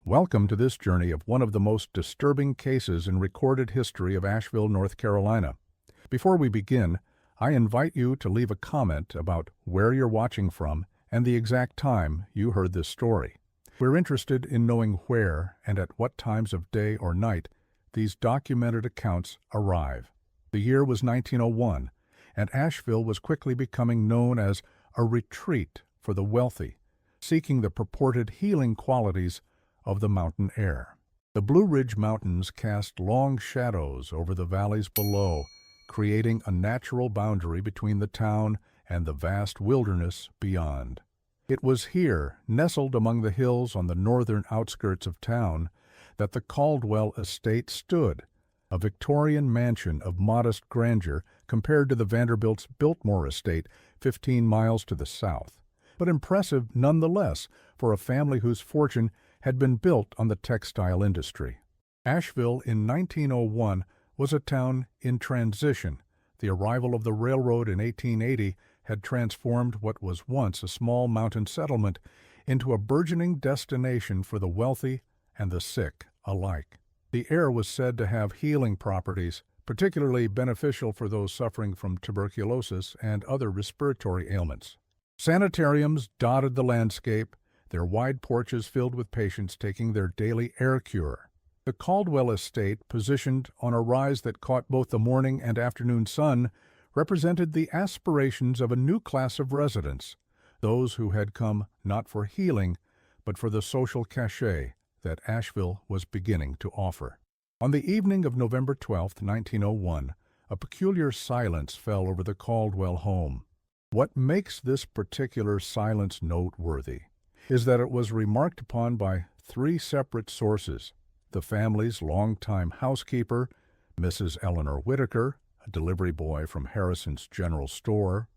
Welcome to this journey of one of the most disturbing cases in recorded history of Asheville, North Carolina. Before we begin, I invite you to leave a comment about where you're watching from and the exact time you heard this story. We're interested in knowing where and at what times of day or night these documented accounts arrive. The year was 1901, and Asheville was quickly becoming known as a retreat for the wealthy, seeking the purported healing qualities of the mountain air. The Blue Ridge Mountains cast long shadows over the valleys below, creating a natural boundary between the town and the vast wilderness beyond. It was here, nestled among the hills on the northern outskirts of town, that the Caldwell estate stood, a Victorian mansion of modest grandeur compared to the Vanderbilt's Biltmore estate 15 miles to the south, but impressive nonetheless for a family whose fortune had been built on the textile industry. Asheville in 1901 was a town in transition. The arrival of the railroad in 1880 had transformed what was once a small mountain settlement into a burgeoning destination for the wealthy and the sick alike. The air was said to have healing properties, particularly beneficial for those suffering from tuberculosis and other respiratory ailments. Sanitariums dotted the landscape, their wide porches filled with patients taking their daily air cure. The Caldwell estate, positioned on a rise that caught both the morning and afternoon sun, represented the aspirations of a new class of residents, those who had come not for healing, but for the social cachet that Asheville was beginning to offer. On the evening of November 12, 1901, a peculiar silence fell over the Caldwell home. What makes this particular silence noteworthy is that it was remarked upon by three separate sources: the family's longtime housekeeper, Mrs. Eleanor Whitaker, a delivery boy from Harrison's General Store,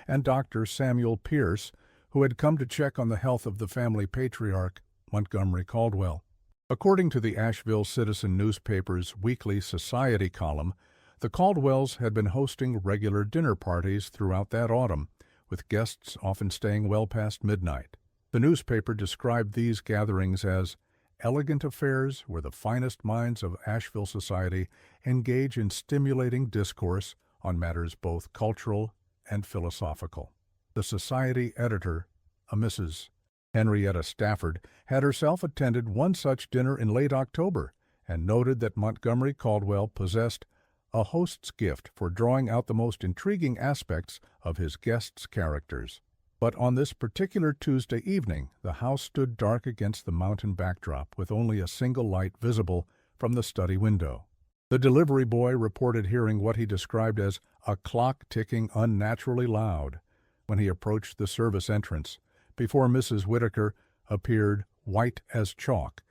and Dr. Samuel Pierce, who had come to check on the health of the family patriarch, Montgomery Caldwell. According to the Asheville Citizen newspaper's weekly society column, the Caldwells had been hosting regular dinner parties throughout that autumn, with guests often staying well past midnight. The newspaper described these gatherings as elegant affairs where the finest minds of Asheville society engage in stimulating discourse on matters both cultural and philosophical. The society editor, a Mrs. Henrietta Stafford, had herself attended one such dinner in late October and noted that Montgomery Caldwell possessed a host's gift for drawing out the most intriguing aspects of his guests' characters. But on this particular Tuesday evening, the house stood dark against the mountain backdrop with only a single light visible from the study window. The delivery boy reported hearing what he described as a clock ticking unnaturally loud when he approached the service entrance, before Mrs. Whitaker appeared white as chalk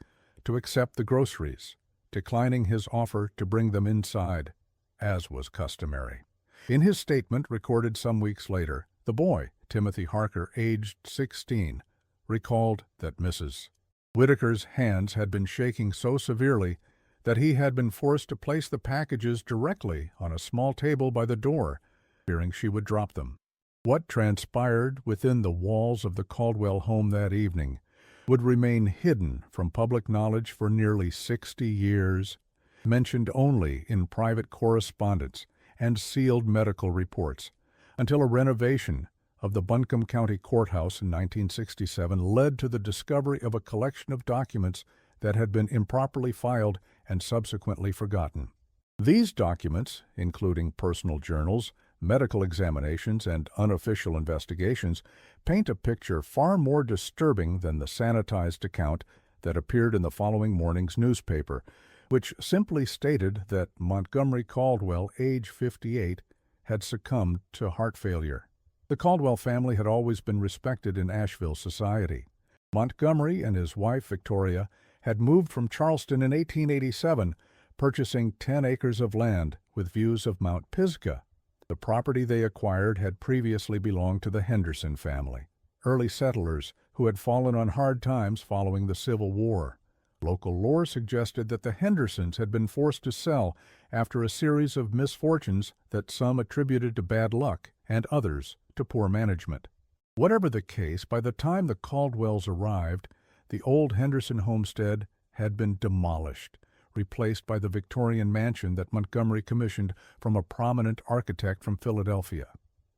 to accept the groceries, declining his offer to bring them inside, as was customary. In his statement recorded some weeks later, the boy, Timothy Harker, aged 16, recalled that Mrs. Whitaker's hands had been shaking so severely that he had been forced to place the packages directly on a small table by the door, fearing she would drop them. What transpired within the walls of the Caldwell home that evening would remain hidden from public knowledge for nearly 60 years, mentioned only in private correspondence and sealed medical reports, until a renovation of the Buncombe County Courthouse in 1967 led to the discovery of a collection of documents that had been improperly filed and subsequently forgotten. These documents, including personal journals, medical examinations, and unofficial investigations, paint a picture far more disturbing than the sanitized account that appeared in the following morning's newspaper, which simply stated that Montgomery Caldwell, age 58, had succumbed to heart failure. The Caldwell family had always been respected in Asheville society. Montgomery and his wife, Victoria, had moved from Charleston in 1887, purchasing 10 acres of land with views of Mount Pisgah. The property they acquired had previously belonged to the Henderson family, early settlers who had fallen on hard times following the Civil War. Local lore suggested that the Hendersons had been forced to sell after a series of misfortunes that some attributed to bad luck and others to poor management. Whatever the case, by the time the Caldwells arrived, The old Henderson homestead had been demolished, replaced by the Victorian mansion that Montgomery commissioned from a prominent architect from Philadelphia.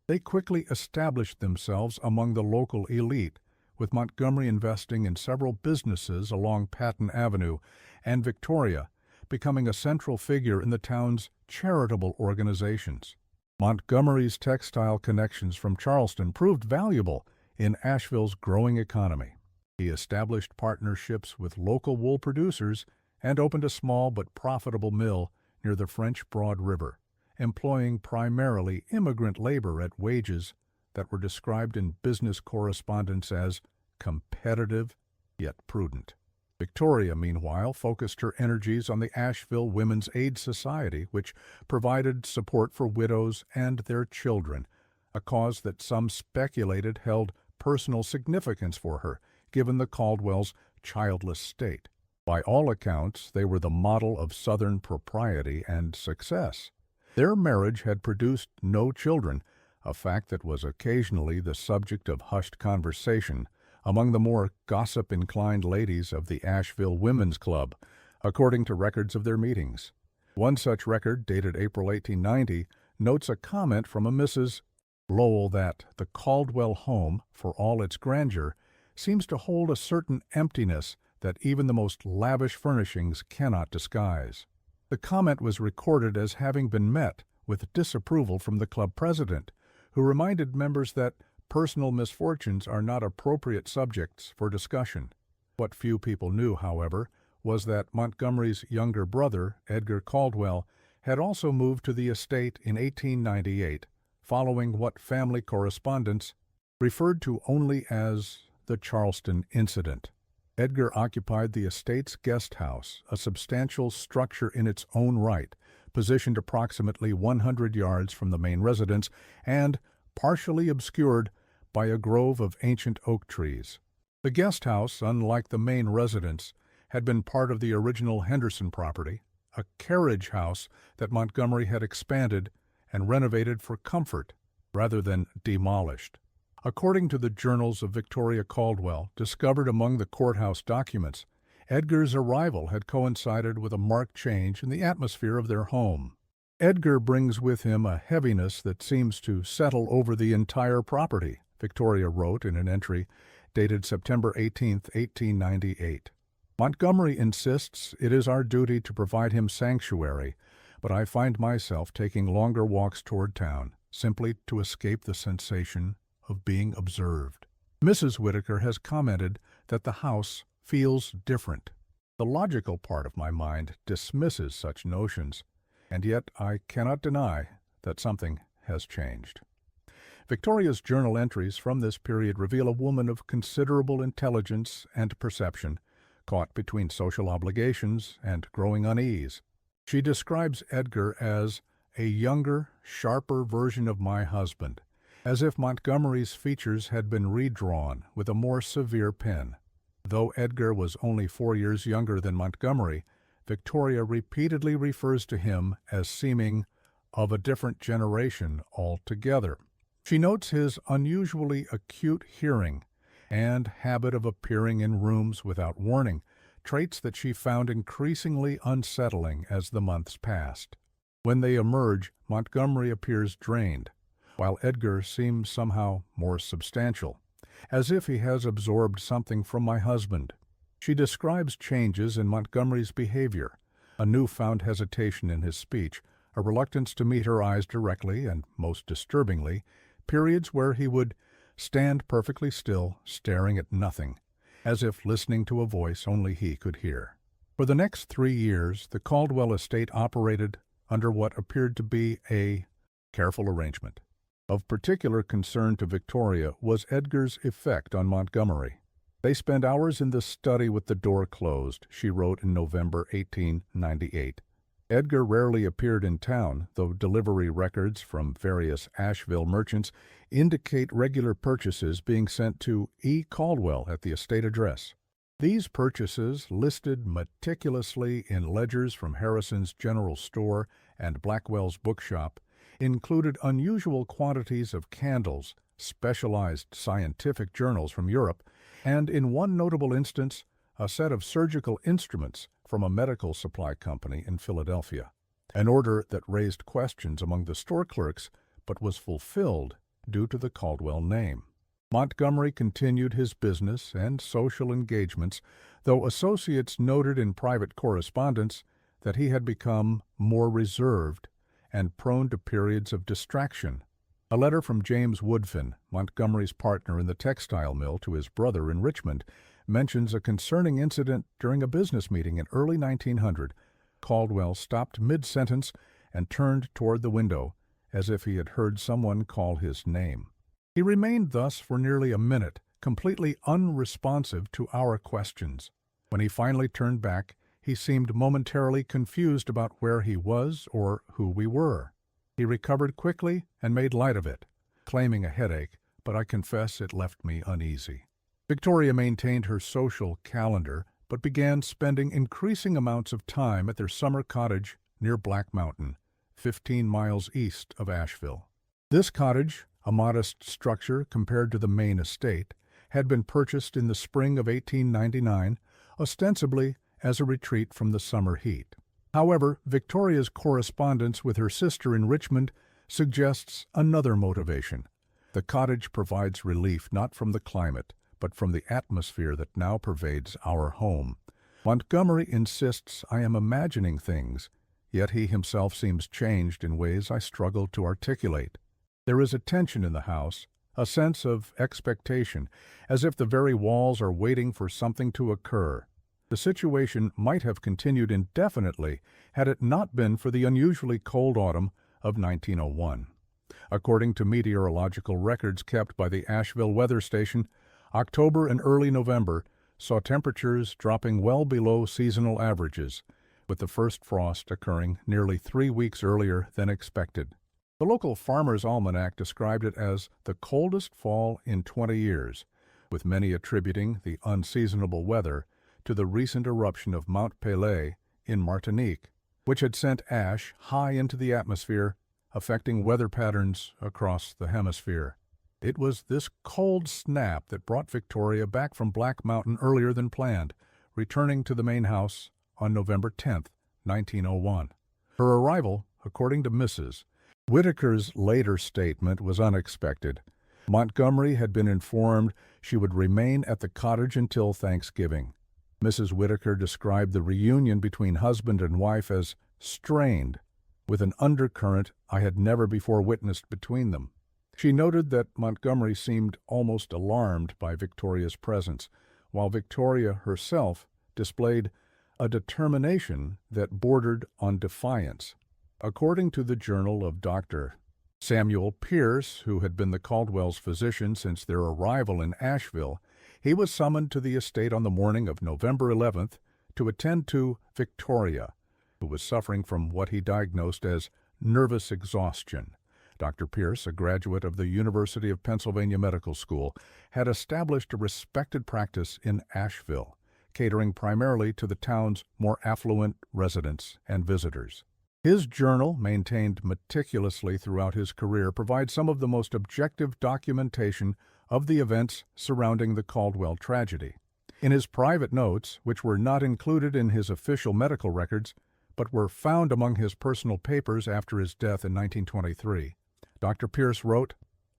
They quickly established themselves among the local elite, with Montgomery investing in several businesses along Patton Avenue, and Victoria becoming a central figure in the town's charitable organizations. Montgomery's textile connections from Charleston proved valuable in Asheville's growing economy. He established partnerships with local wool producers and opened a small but profitable mill near the French Broad River, employing primarily immigrant labor at wages that were described in business correspondence as competitive yet prudent. Victoria, meanwhile, focused her energies on the Asheville Women's Aid Society, which provided support for widows and their children, a cause that some speculated held personal significance for her, given the Caldwells' childless state. By all accounts, they were the model of Southern propriety and success. Their marriage had produced no children, a fact that was occasionally the subject of hushed conversation among the more gossip-inclined ladies of the Asheville Women's Club, according to records of their meetings. One such record, dated April 1890, notes a comment from a Mrs. Lowell that the Caldwell home, for all its grandeur, seems to hold a certain emptiness that even the most lavish furnishings cannot disguise. The comment was recorded as having been met with disapproval from the club president, who reminded members that personal misfortunes are not appropriate subjects for discussion. What few people knew, however, was that Montgomery's younger brother, Edgar Caldwell, had also moved to the estate in 1898, following what family correspondence referred to only as the Charleston incident. Edgar occupied the estate's guest house, a substantial structure in its own right, positioned approximately 100 yards from the main residence and partially obscured by a grove of ancient oak trees. The guest house, unlike the main residence, had been part of the original Henderson property, a carriage house that Montgomery had expanded and renovated for comfort rather than demolished. According to the journals of Victoria Caldwell, discovered among the courthouse documents, Edgar's arrival had coincided with a marked change in the atmosphere of their home. Edgar brings with him a heaviness that seems to settle over the entire property, Victoria wrote in an entry dated September 18, 1898. Montgomery insists it is our duty to provide him sanctuary, but I find myself taking longer walks toward town, simply to escape the sensation of being observed. Mrs. Whitaker has commented that the house feels different. The logical part of my mind dismisses such notions, and yet I cannot deny that something has changed. Victoria's journal entries from this period reveal a woman of considerable intelligence and perception, caught between social obligations and growing unease. She describes Edgar as a younger, sharper version of my husband, as if Montgomery's features had been redrawn with a more severe pen. Though Edgar was only 4 years younger than Montgomery, Victoria repeatedly refers to him as seeming of a different generation altogether. She notes his unusually acute hearing and habit of appearing in rooms without warning, traits that she found increasingly unsettling as the months passed. When they emerge, Montgomery appears drained, while Edgar seems somehow more substantial, as if he has absorbed something from my husband. She describes changes in Montgomery's behavior, a newfound hesitation in his speech, a reluctance to meet her eyes directly, and, most disturbingly, periods where he would stand perfectly still, staring at nothing, as if listening to a voice only he could hear. For the next 3 years, the Caldwell estate operated under what appeared to be a careful arrangement. Of particular concern to Victoria was Edgar's effect on Montgomery. They spent hours in the study with the door closed, she wrote in November 1898. Edgar rarely appeared in town, though delivery records from various Asheville merchants indicate regular purchases being sent to E. Caldwell at the estate address. These purchases, listed meticulously in ledgers from Harrison's General Store and Blackwell's bookshop, included unusual quantities of candles, specialized scientific journals from Europe, and in one notable instance, a set of surgical instruments from a medical supply company in Philadelphia, an order that raised questions among the store clerks but was fulfilled due to the Caldwell name. Montgomery continued his business and social engagements, though associates noted in private correspondence that he had become more reserved and prone to periods of distraction. A letter from James Woodfin, Montgomery's partner in the textile mill, to his brother in Richmond mentions a concerning incident during a business meeting in early 1900. Caldwell stopped mid-sentence and turned toward the window, as if he had heard someone call his name. He remained thus for nearly a minute, completely unresponsive to our questions. When he finally turned back, he seemed momentarily confused about where he was or who we were. He recovered quickly and made light of it, claiming a headache, but I confess it left me uneasy. Victoria maintained her social calendar, but began spending increasing amounts of time at their summer cottage near Black Mountain, 15 miles east of Asheville. This cottage, a modest structure compared to the main estate, had been purchased in the spring of 1899, ostensibly as a retreat from the summer heat. However, Victoria's correspondence with her sister in Richmond suggests another motivation. The cottage provides relief not from the climate, but from the atmosphere that now pervades our home. Montgomery insists I am imagining things, yet he himself seems changed in ways I struggle to articulate. There is a tension in the house, a sense of expectation, as if the very walls are waiting for something to occur. The situation might have continued indefinitely had it not been for the unusually cold autumn of 1901. According to meteorological records kept by the Asheville weather station, October and early November saw temperatures dropping well below seasonal averages, with the first frost occurring nearly 3 weeks earlier than expected. The local Farmer's Almanac described it as the coldest fall in 20 years, with many attributing the unseasonable weather to the recent eruption of Mount Pelée in Martinique, which had sent ash high into the atmosphere, affecting weather patterns across the hemisphere. It was this cold snap that brought Victoria back from Black Mountain earlier than planned, returning to the main house on November 10, 1901. Her arrival, according to Mrs. Whitaker's later statement, was unexpected. Montgomery had been informed she would remain at the cottage until Thanksgiving. Mrs. Whitaker described the reunion between husband and wife as strained, with an undercurrent I had never before witnessed between them. She noted that Montgomery seemed almost alarmed by Victoria's presence, while Victoria herself displayed a determination that bordered on defiance. According to the journal of Dr. Samuel Pierce, who had been the Caldwell's physician since their arrival in Asheville, he was summoned to the estate on the morning of November 11th to attend to Victoria, who was suffering from what he diagnosed as nervous exhaustion. Dr. Pierce, a graduate of the University of Pennsylvania Medical School, had established a respected practice in Asheville, catering primarily to the town's more affluent residents and visitors. His journal, maintained meticulously throughout his career, provides some of the most objective documentation of the events surrounding the Caldwell tragedy. In his private notes, which were not included in his official medical records, but were found among his personal papers after his death in 1923, Dr. Pierce wrote,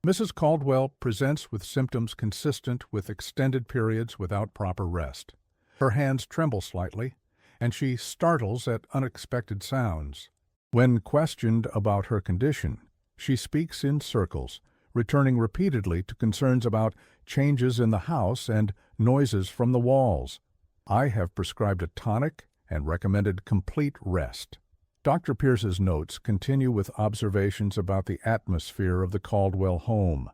"Mrs. Caldwell presents with symptoms consistent with extended periods without proper rest. Her hands tremble slightly, and she startles at unexpected sounds. When questioned about her condition, she speaks in circles, returning repeatedly to concerns about changes in the house and noises from the walls. I have prescribed a tonic and recommended complete rest." Dr. Pierce's notes continue with observations about the atmosphere of the Caldwell home.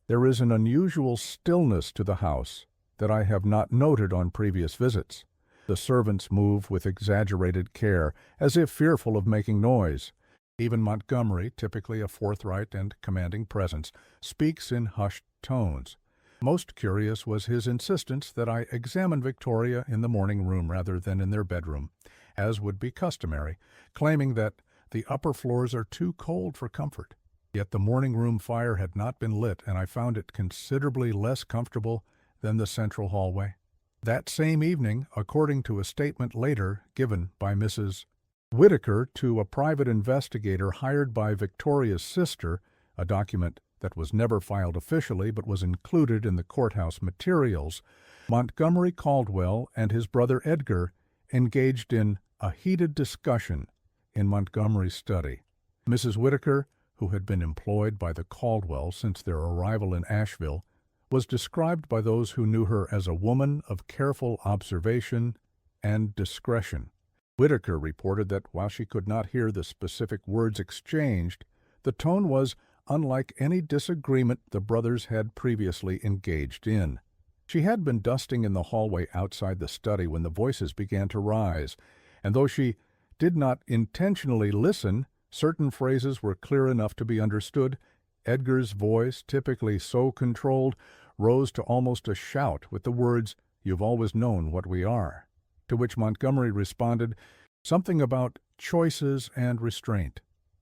There is an unusual stillness to the house that I have not noted on previous visits. The servants move with exaggerated care, as if fearful of making noise. Even Montgomery, typically a forthright and commanding presence, speaks in hushed tones. Most curious was his insistence that I examine Victoria in the morning room rather than in their bedroom, as would be customary, claiming that the upper floors are too cold for comfort. Yet the morning room fire had not been lit, and I found it considerably less comfortable than the central hallway. That same evening, according to a statement later given by Mrs. Whitaker to a private investigator hired by Victoria's sister, a document that was never filed officially but was included in the courthouse materials, Montgomery Caldwell and his brother Edgar engaged in a heated discussion in Montgomery's study. Mrs. Whitaker, who had been employed by the Caldwell since their arrival in Asheville, was described by those who knew her as a woman of careful observation and discretion. Whitaker reported that while she could not hear the specific words exchanged, the tone was unlike any disagreement the brothers had previously engaged in. She had been dusting in the hallway outside the study when the voices began to rise, and though she did not intentionally listen, certain phrases were clear enough to be understood. Edgar's voice, typically so controlled, rose to almost a shout with the words, "You've always known what we are," to which Montgomery responded, something about choices and restraint.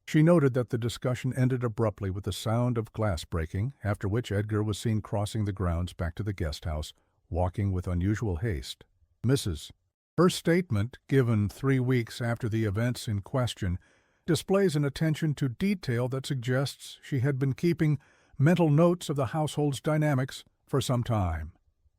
She noted that the discussion ended abruptly with the sound of glass breaking, after which Edgar was seen crossing the grounds back to the guest house, walking with unusual haste. Mrs. Her statement, given 3 weeks after the events in question, displays an attention to detail that suggests she had been keeping mental notes of the household's dynamics for some time.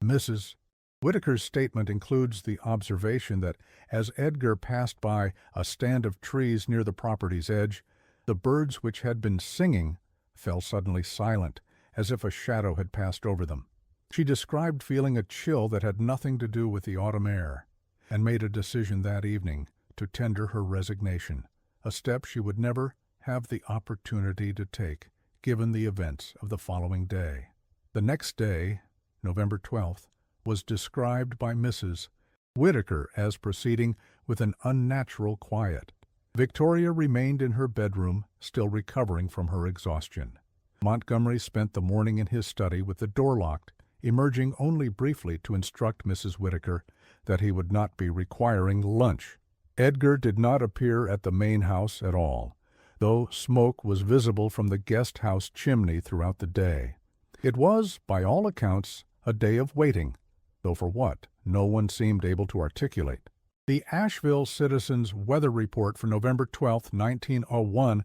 Mrs. Whitaker's statement includes the observation that as Edgar passed by a stand of trees near the property's edge, the birds which had been singing fell suddenly silent, as if a shadow had passed over them. She described feeling a chill that had nothing to do with the autumn air, and made a decision that evening to tender her resignation, a step she would never have the opportunity to take, given the events of the following day. The next day, November 12th, was described by Mrs. Whitaker as proceeding with an unnatural quiet. Victoria remained in her bedroom, still recovering from her exhaustion. Montgomery spent the morning in his study with the door locked, emerging only briefly to instruct Mrs. Whitaker that he would not be requiring lunch. Edgar did not appear at the main house at all, though smoke was visible from the guest house chimney throughout the day. It was, by all accounts, a day of waiting, though for what, no one seemed able to articulate. The Asheville Citizen's weather report for November 12, 1901,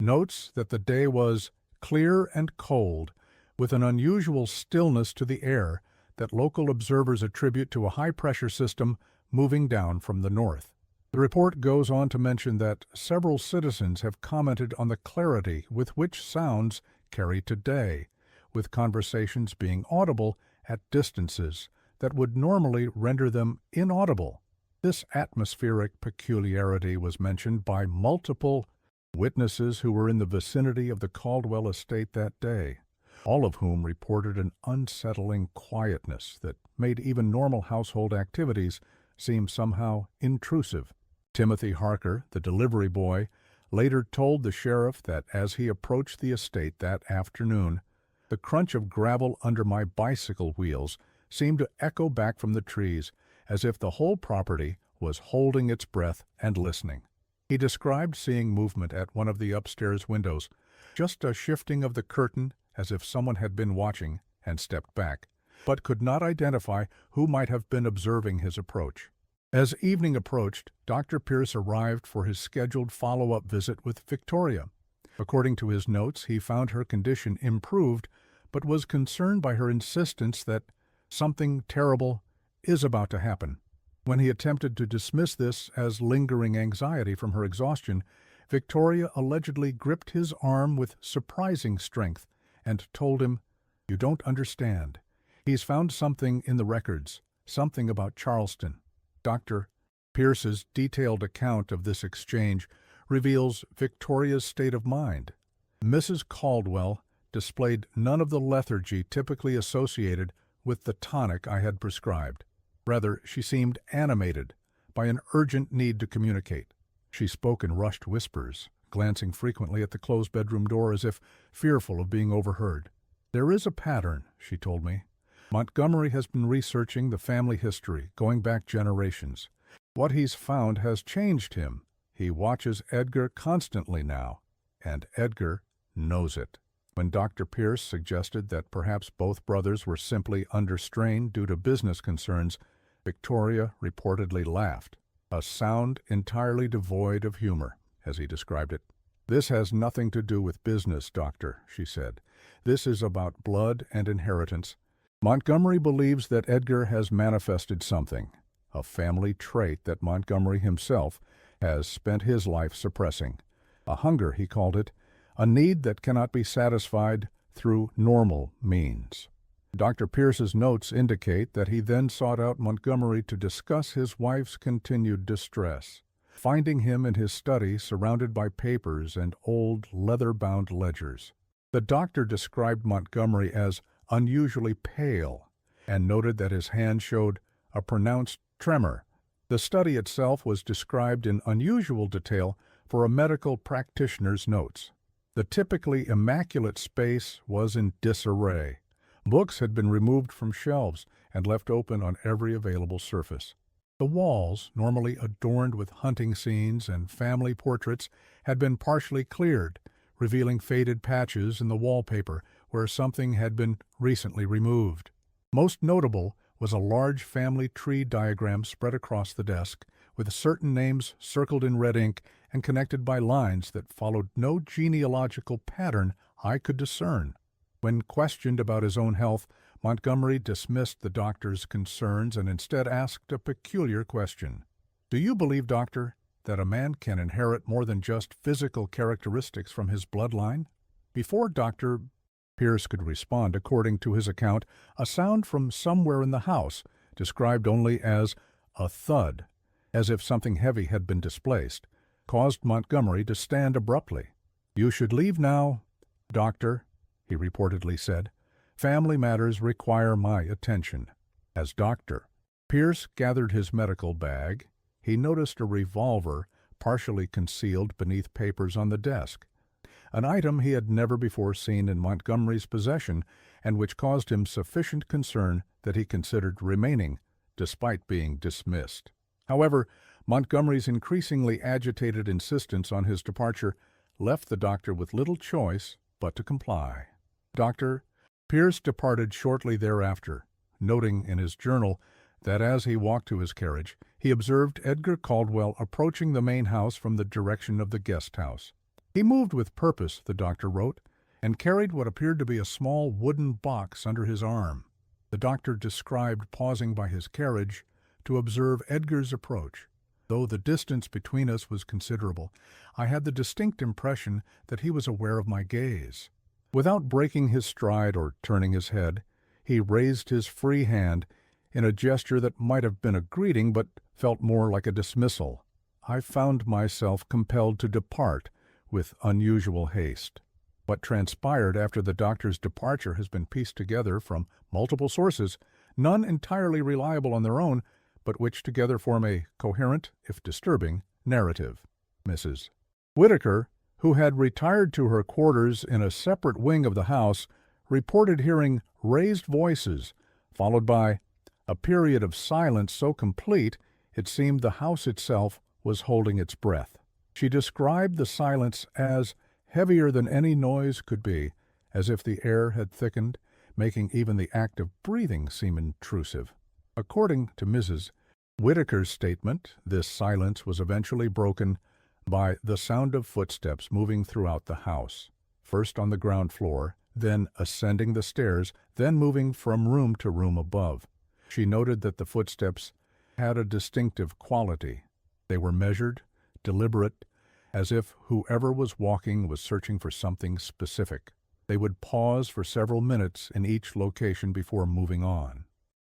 notes that the day was clear and cold, with an unusual stillness to the air that local observers attribute to a high-pressure system moving down from the north. The report goes on to mention that several citizens have commented on the clarity with which sounds carry today, with conversations being audible at distances that would normally render them inaudible. This atmospheric peculiarity was mentioned by multiple witnesses who were in the vicinity of the Caldwell estate that day, all of whom reported an unsettling quietness that made even normal household activities seem somehow intrusive. Timothy Harker, the delivery boy, later told the sheriff that as he approached the estate that afternoon, the crunch of gravel under my bicycle wheels seemed to echo back from the trees, as if the whole property was holding its breath and listening. He described seeing movement at one of the upstairs windows, just a shifting of the curtain as if someone had been watching and stepped back, but could not identify who might have been observing his approach. As evening approached, Dr. Pierce arrived for his scheduled follow-up visit with Victoria. According to his notes, he found her condition improved, but was concerned by her insistence that something terrible is about to happen. When he attempted to dismiss this as lingering anxiety from her exhaustion, Victoria allegedly gripped his arm with surprising strength and told him, "You don't understand. He's found something in the records, something about Charleston." Dr. Pierce's detailed account of this exchange reveals Victoria's state of mind. Mrs. Caldwell displayed none of the lethargy typically associated with the tonic I had prescribed. Rather, she seemed animated by an urgent need to communicate. She spoke in rushed whispers, glancing frequently at the closed bedroom door as if fearful of being overheard. "There is a pattern," she told me. "Montgomery has been researching the family history, going back generations. What he's found has changed him. He watches Edgar constantly now, and Edgar knows it." When Dr. Pierce suggested that perhaps both brothers were simply under strain due to business concerns, Victoria reportedly laughed, a sound entirely devoid of humor, as he described it. "This has nothing to do with business, doctor," she said. "This is about blood and inheritance. Montgomery believes that Edgar has manifested something, a family trait that Montgomery himself has spent his life suppressing. A hunger, he called it, a need that cannot be satisfied through normal means." Dr. Pierce's notes indicate that he then sought out Montgomery to discuss his wife's continued distress, finding him in his study surrounded by papers and old leather-bound ledgers. The doctor described Montgomery as unusually pale and noted that his hand showed a pronounced tremor. The study itself was described in unusual detail for a medical practitioner's notes. The typically immaculate space was in disarray. Books had been removed from shelves and left open on every available surface. The walls, normally adorned with hunting scenes and family portraits, had been partially cleared, revealing faded patches in the wallpaper where something had been recently removed. Most notable was a large family tree diagram spread across the desk, with certain names circled in red ink and connected by lines that followed no genealogical pattern I could discern. When questioned about his own health, Montgomery dismissed the doctor's concerns and instead asked a peculiar question. "Do you believe, doctor, that a man can inherit more than just physical characteristics from his bloodline?" Before Dr. Pierce could respond, according to his account, a sound from somewhere in the house, described only as a thud, as if something heavy had been displaced, caused Montgomery to stand abruptly. "You should leave now, doctor," he reportedly said. "Family matters require my attention." As Dr. Pierce gathered his medical bag, he noticed a revolver partially concealed beneath papers on the desk, an item he had never before seen in Montgomery's possession and which caused him sufficient concern that he considered remaining, despite being dismissed. However, Montgomery's increasingly agitated insistence on his departure left the doctor with little choice but to comply. Dr. Pierce departed shortly thereafter, noting in his journal that as he walked to his carriage, he observed Edgar Caldwell approaching the main house from the direction of the guest house. He moved with purpose, the doctor wrote, and carried what appeared to be a small wooden box under his arm. The doctor described pausing by his carriage to observe Edgar's approach. Though the distance between us was considerable, I had the distinct impression that he was aware of my gaze. Without breaking his stride or turning his head, he raised his free hand in a gesture that might have been a greeting but felt more like a dismissal. I found myself compelled to depart with unusual haste. What transpired after the doctor's departure has been pieced together from multiple sources, none entirely reliable on their own, but which together form a coherent, if disturbing, narrative. Mrs. Whitaker, who had retired to her quarters in a separate wing of the house, reported hearing raised voices, followed by a period of silence so complete it seemed the house itself was holding its breath. She described the silence as heavier than any noise could be, as if the air had thickened, making even the act of breathing seem intrusive. According to Mrs. Whitaker's statement, this silence was eventually broken by the sound of footsteps moving throughout the house, first on the ground floor, then ascending the stairs, then moving from room to room above. She noted that the footsteps had a distinctive quality. They were measured, deliberate, as if whoever was walking was searching for something specific. They would pause for several minutes in each location before moving on.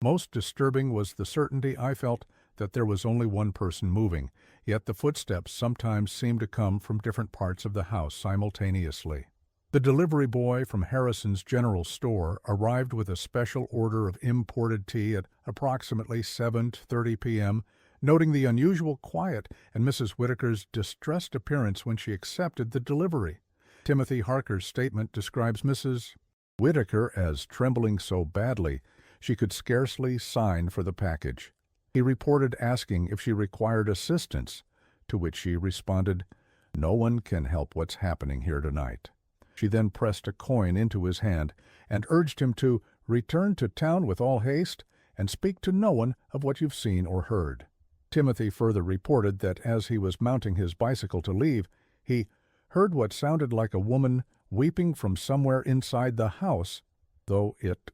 Most disturbing was the certainty I felt that there was only one person moving, yet the footsteps sometimes seemed to come from different parts of the house simultaneously. The delivery boy from Harrison's General Store arrived with a special order of imported tea at approximately 7:30 p.m., noting the unusual quiet and Mrs. Whitaker's distressed appearance when she accepted the delivery. Timothy Harker's statement describes Mrs. Whitaker as trembling so badly she could scarcely sign for the package. He reported asking if she required assistance, to which she responded, "No one can help what's happening here tonight." She then pressed a coin into his hand and urged him to return to town with all haste and speak to no one of what you've seen or heard. Timothy further reported that as he was mounting his bicycle to leave, he heard what sounded like a woman weeping from somewhere inside the house, though it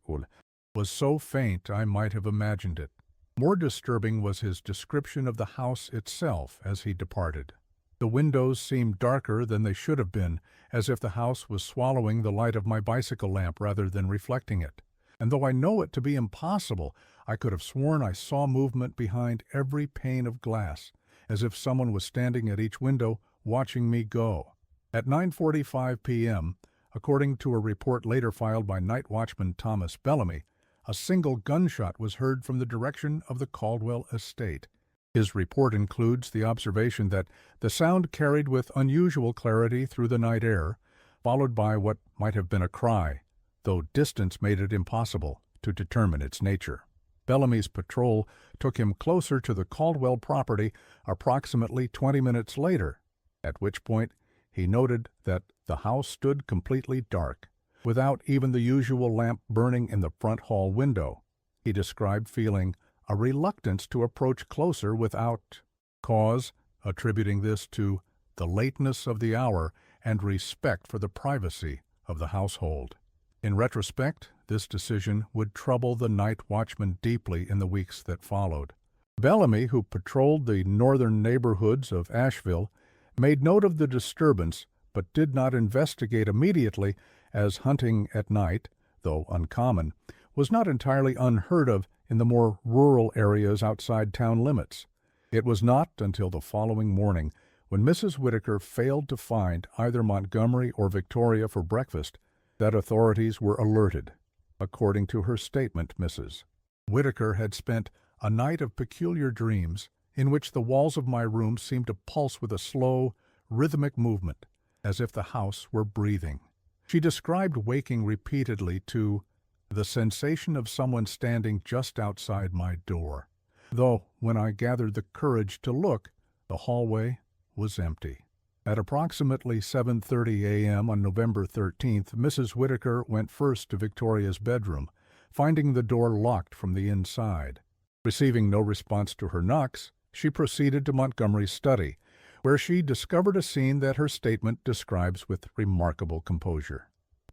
was so faint I might have imagined it. More disturbing was his description of the house itself as he departed. The windows seemed darker than they should have been, as if the house was swallowing the light of my bicycle lamp rather than reflecting it. And though I know it to be impossible, I could have sworn I saw movement behind every pane of glass, as if someone was standing at each window watching me go. At 9:45 p.m., according to a report later filed by night watchman Thomas Bellamy, a single gunshot was heard from the direction of the Caldwell estate. His report includes the observation that the sound carried with unusual clarity through the night air, followed by what might have been a cry, though distance made it impossible to determine its nature. Bellamy's patrol took him closer to the Caldwell property approximately 20 minutes later, at which point he noted that the house stood completely dark, without even the usual lamp burning in the front hall window. He described feeling a reluctance to approach closer without cause, attributing this to the lateness of the hour and respect for the privacy of the household. In retrospect, this decision would trouble the night watchman deeply in the weeks that followed. Bellamy, who patrolled the northern neighborhoods of Asheville, made note of the disturbance but did not investigate immediately, as hunting at night, though uncommon, was not entirely unheard of in the more rural areas outside town limits. It was not until the following morning, when Mrs. Whitaker failed to find either Montgomery or Victoria for breakfast, that authorities were alerted. According to her statement, Mrs. Whitaker had spent a night of peculiar dreams in which the walls of my room seemed to pulse with a slow, rhythmic movement, as if the house were breathing. She described waking repeatedly to the sensation of someone standing just outside my door, though when I gathered the courage to look, the hallway was empty. At approximately 7:30 a.m. on November 13th, Mrs. Whitaker went first to Victoria's bedroom, finding the door locked from the inside. Receiving no response to her knocks, she proceeded to Montgomery's study, where she discovered a scene that her statement describes with remarkable composure.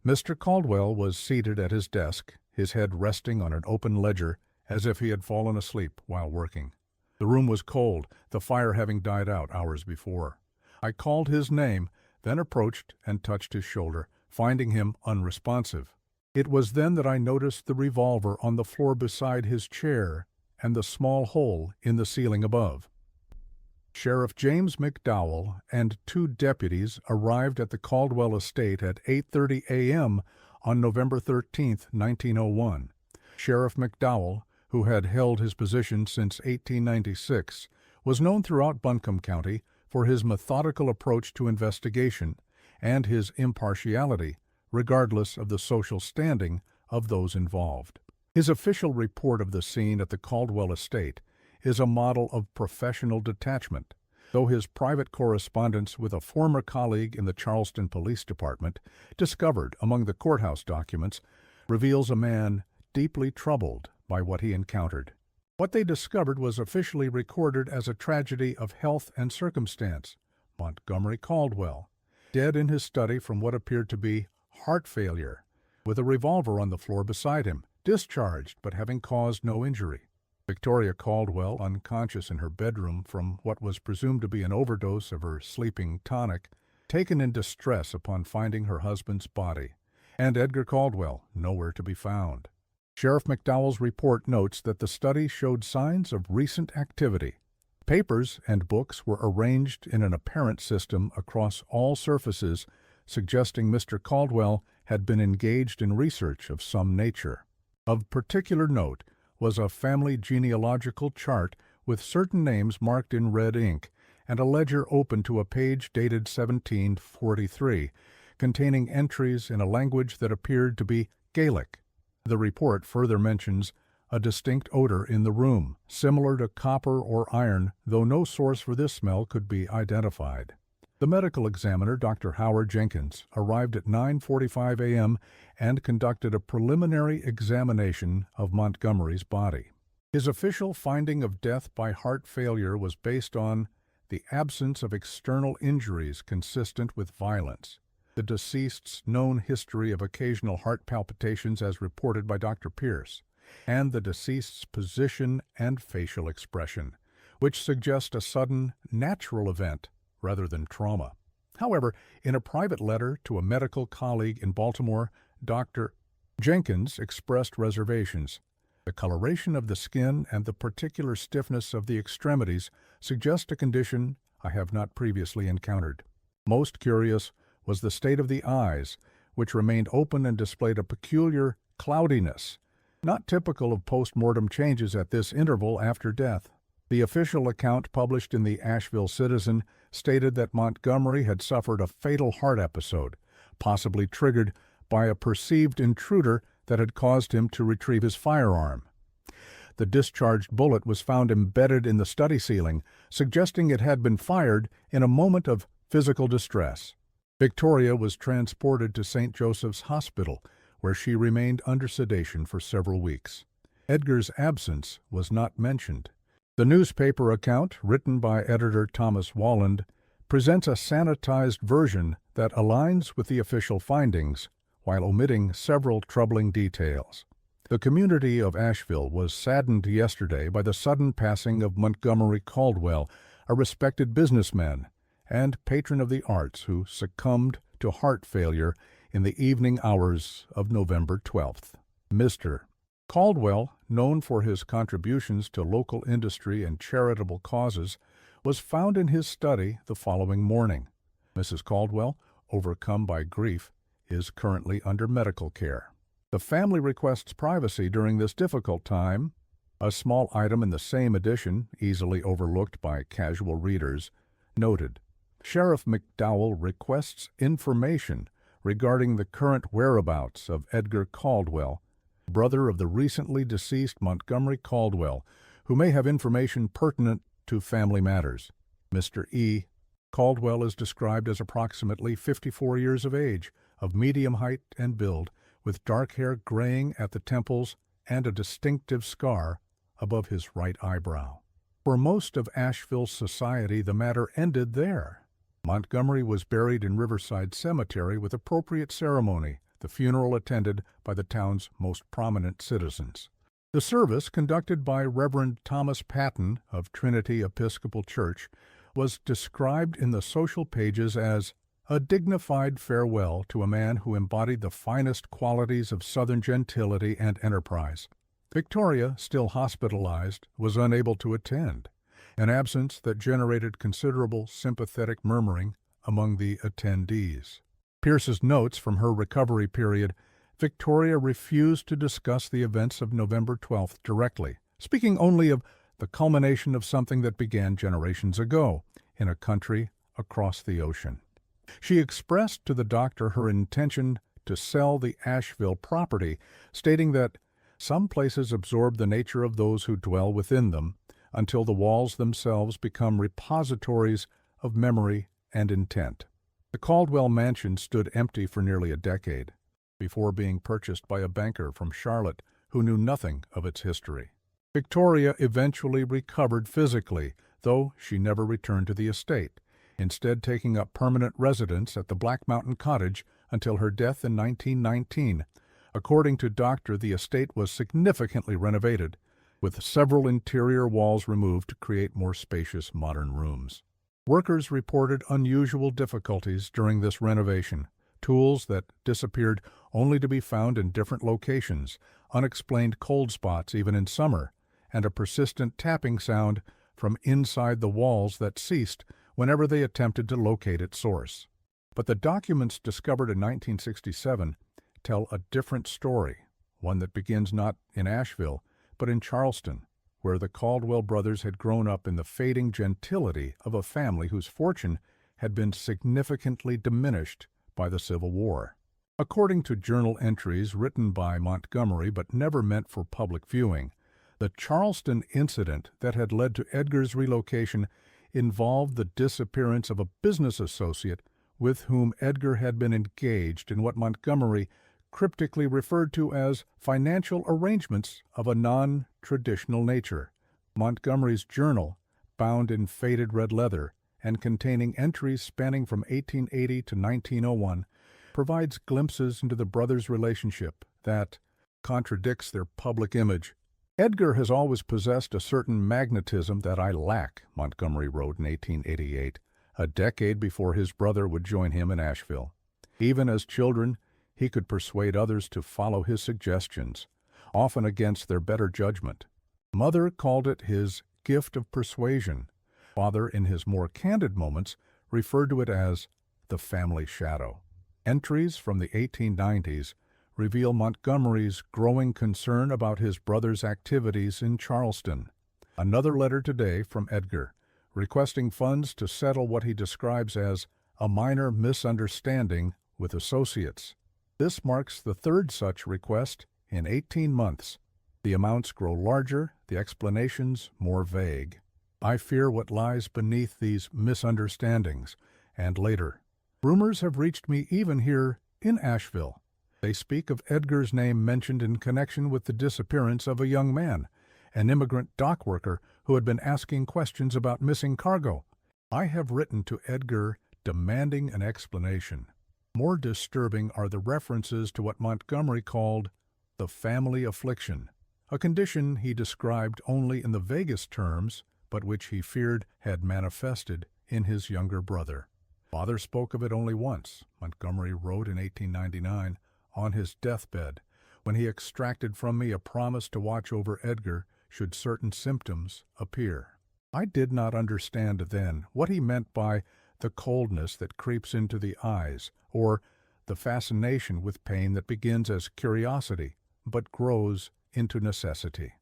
Mr. Caldwell was seated at his desk, his head resting on an open ledger, as if he had fallen asleep while working. The room was cold, the fire having died out hours before. I called his name, then approached and touched his shoulder, finding him unresponsive. It was then that I noticed the revolver on the floor beside his chair and the small hole in the ceiling above. Sheriff James McDowell and 2 deputies arrived at the Caldwell estate at 8:30 a.m. on November 13, 1901. Sheriff McDowell, who had held his position since 1896, was known throughout Buncombe County for his methodical approach to investigation and his impartiality, regardless of the social standing of those involved. His official report of the scene at the Caldwell estate is a model of professional detachment, though his private correspondence with a former colleague in the Charleston Police Department, discovered among the courthouse documents, reveals a man deeply troubled by what he encountered. What they discovered was officially recorded as a tragedy of health and circumstance. Montgomery Caldwell, dead in his study from what appeared to be heart failure, with a revolver on the floor beside him, discharged but having caused no injury. Victoria Caldwell, unconscious in her bedroom from what was presumed to be an overdose of her sleeping tonic, taken in distress upon finding her husband's body, and Edgar Caldwell nowhere to be found. Sheriff McDowell's report notes that the study showed signs of recent activity. Papers and books were arranged in an apparent system across all surfaces, suggesting Mr. Caldwell had been engaged in research of some nature. Of particular note was a family genealogical chart with certain names marked in red ink, and a ledger open to a page dated 1743, containing entries in a language that appeared to be Gaelic. The report further mentions a distinct odor in the room, similar to copper or iron, though no source for this smell could be identified. The medical examiner, Dr. Howard Jenkins, arrived at 9:45 a.m. and conducted a preliminary examination of Montgomery's body. His official finding of death by heart failure was based on the absence of external injuries consistent with violence, the deceased's known history of occasional heart palpitations as reported by Dr. Pierce, and the deceased's position and facial expression, which suggest a sudden, natural event rather than trauma. However, in a private letter to a medical colleague in Baltimore, Dr. Jenkins expressed reservations. The coloration of the skin and the particular stiffness of the extremities suggest a condition I have not previously encountered. Most curious was the state of the eyes, which remained open and displayed a peculiar cloudiness, not typical of post-mortem changes at this interval after death. The official account published in the Asheville Citizen stated that Montgomery had suffered a fatal heart episode, possibly triggered by a perceived intruder that had caused him to retrieve his firearm. The discharged bullet was found embedded in the study ceiling, suggesting it had been fired in a moment of physical distress. Victoria was transported to St. Joseph's Hospital, where she remained under sedation for several weeks. Edgar's absence was not mentioned. The newspaper account, written by editor Thomas Walland, presents a sanitized version that aligns with the official findings, while omitting several troubling details. The community of Asheville was saddened yesterday by the sudden passing of Montgomery Caldwell, a respected businessman and patron of the arts who succumbed to heart failure in the evening hours of November 12th. Mr. Caldwell, known for his contributions to local industry and charitable causes, was found in his study the following morning. Mrs. Caldwell, overcome by grief, is currently under medical care. The family requests privacy during this difficult time. A small item in the same edition, easily overlooked by casual readers, noted, Sheriff McDowell requests information regarding the current whereabouts of Edgar Caldwell, brother of the recently deceased Montgomery Caldwell, who may have information pertinent to family matters. Mr. E. Caldwell is described as approximately 54 years of age, of medium height and build, with dark hair graying at the temples and a distinctive scar above his right eyebrow. For most of Asheville society, the matter ended there. Montgomery was buried in Riverside Cemetery with appropriate ceremony, the funeral attended by the town's most prominent citizens. The service, conducted by Reverend Thomas Patton of Trinity Episcopal Church, was described in the social pages as a dignified farewell to a man who embodied the finest qualities of Southern gentility and enterprise. Victoria, still hospitalized, was unable to attend, an absence that generated considerable sympathetic murmuring among the attendees. Pierce's notes from her recovery period, Victoria refused to discuss the events of November 12th directly, speaking only of the culmination of something that began generations ago in a country across the ocean. She expressed to the doctor her intention to sell the Asheville property, stating that some places absorb the nature of those who dwell within them until the walls themselves become repositories of memory and intent. The Caldwell mansion stood empty for nearly a decade before being purchased by a banker from Charlotte who knew nothing of its history. Victoria eventually recovered physically, though she never returned to the estate, instead taking up permanent residence at the Black Mountain Cottage until her death in 1919. According to Doctor, the estate was significantly renovated, with several interior walls removed to create more spacious modern rooms. Workers reported unusual difficulties during this renovation, tools that disappeared only to be found in different locations, unexplained cold spots even in summer, and a persistent tapping sound from inside the walls that ceased whenever they attempted to locate its source. But the documents discovered in 1967 tell a different story, one that begins not in Asheville, but in Charleston, where the Caldwell brothers had grown up in the fading gentility of a family whose fortune had been significantly diminished by the Civil War. According to journal entries written by Montgomery but never meant for public viewing, the Charleston incident that had led to Edgar's relocation involved the disappearance of a business associate with whom Edgar had been engaged in what Montgomery cryptically referred to as financial arrangements of a non-traditional nature. Montgomery's journal, bound in faded red leather and containing entries spanning from 1880 to 1901, provides glimpses into the brothers' relationship that contradicts their public image. "Edgar has always possessed a certain magnetism that I lack," Montgomery wrote in 1888, a decade before his brother would join him in Asheville. Even as children, he could persuade others to follow his suggestions, often against their better judgment. Mother called it his gift of persuasion. Father, in his more candid moments, referred to it as the family shadow. Entries from the 1890s reveal Montgomery's growing concern about his brother's activities in Charleston. Another letter today from Edgar, requesting funds to settle what he describes as a minor misunderstanding with associates. This marks the third such request in 18 months. The amounts grow larger, the explanations more vague. I fear what lies beneath these misunderstandings, and later. Rumors have reached me even here in Asheville. They speak of Edgar's name mentioned in connection with the disappearance of a young man, an immigrant dock worker who had been asking questions about missing cargo. I have written to Edgar demanding an explanation. More disturbing are the references to what Montgomery called the family affliction, a condition he described only in the vaguest terms, but which he feared had manifested in his younger brother. Father spoke of it only once, Montgomery wrote in 1899, on his deathbed, when he extracted from me a promise to watch over Edgar should certain symptoms appear. I did not understand then what he meant by the coldness that creeps into the eyes, or the fascination with pain that begins as curiosity, but grows into necessity.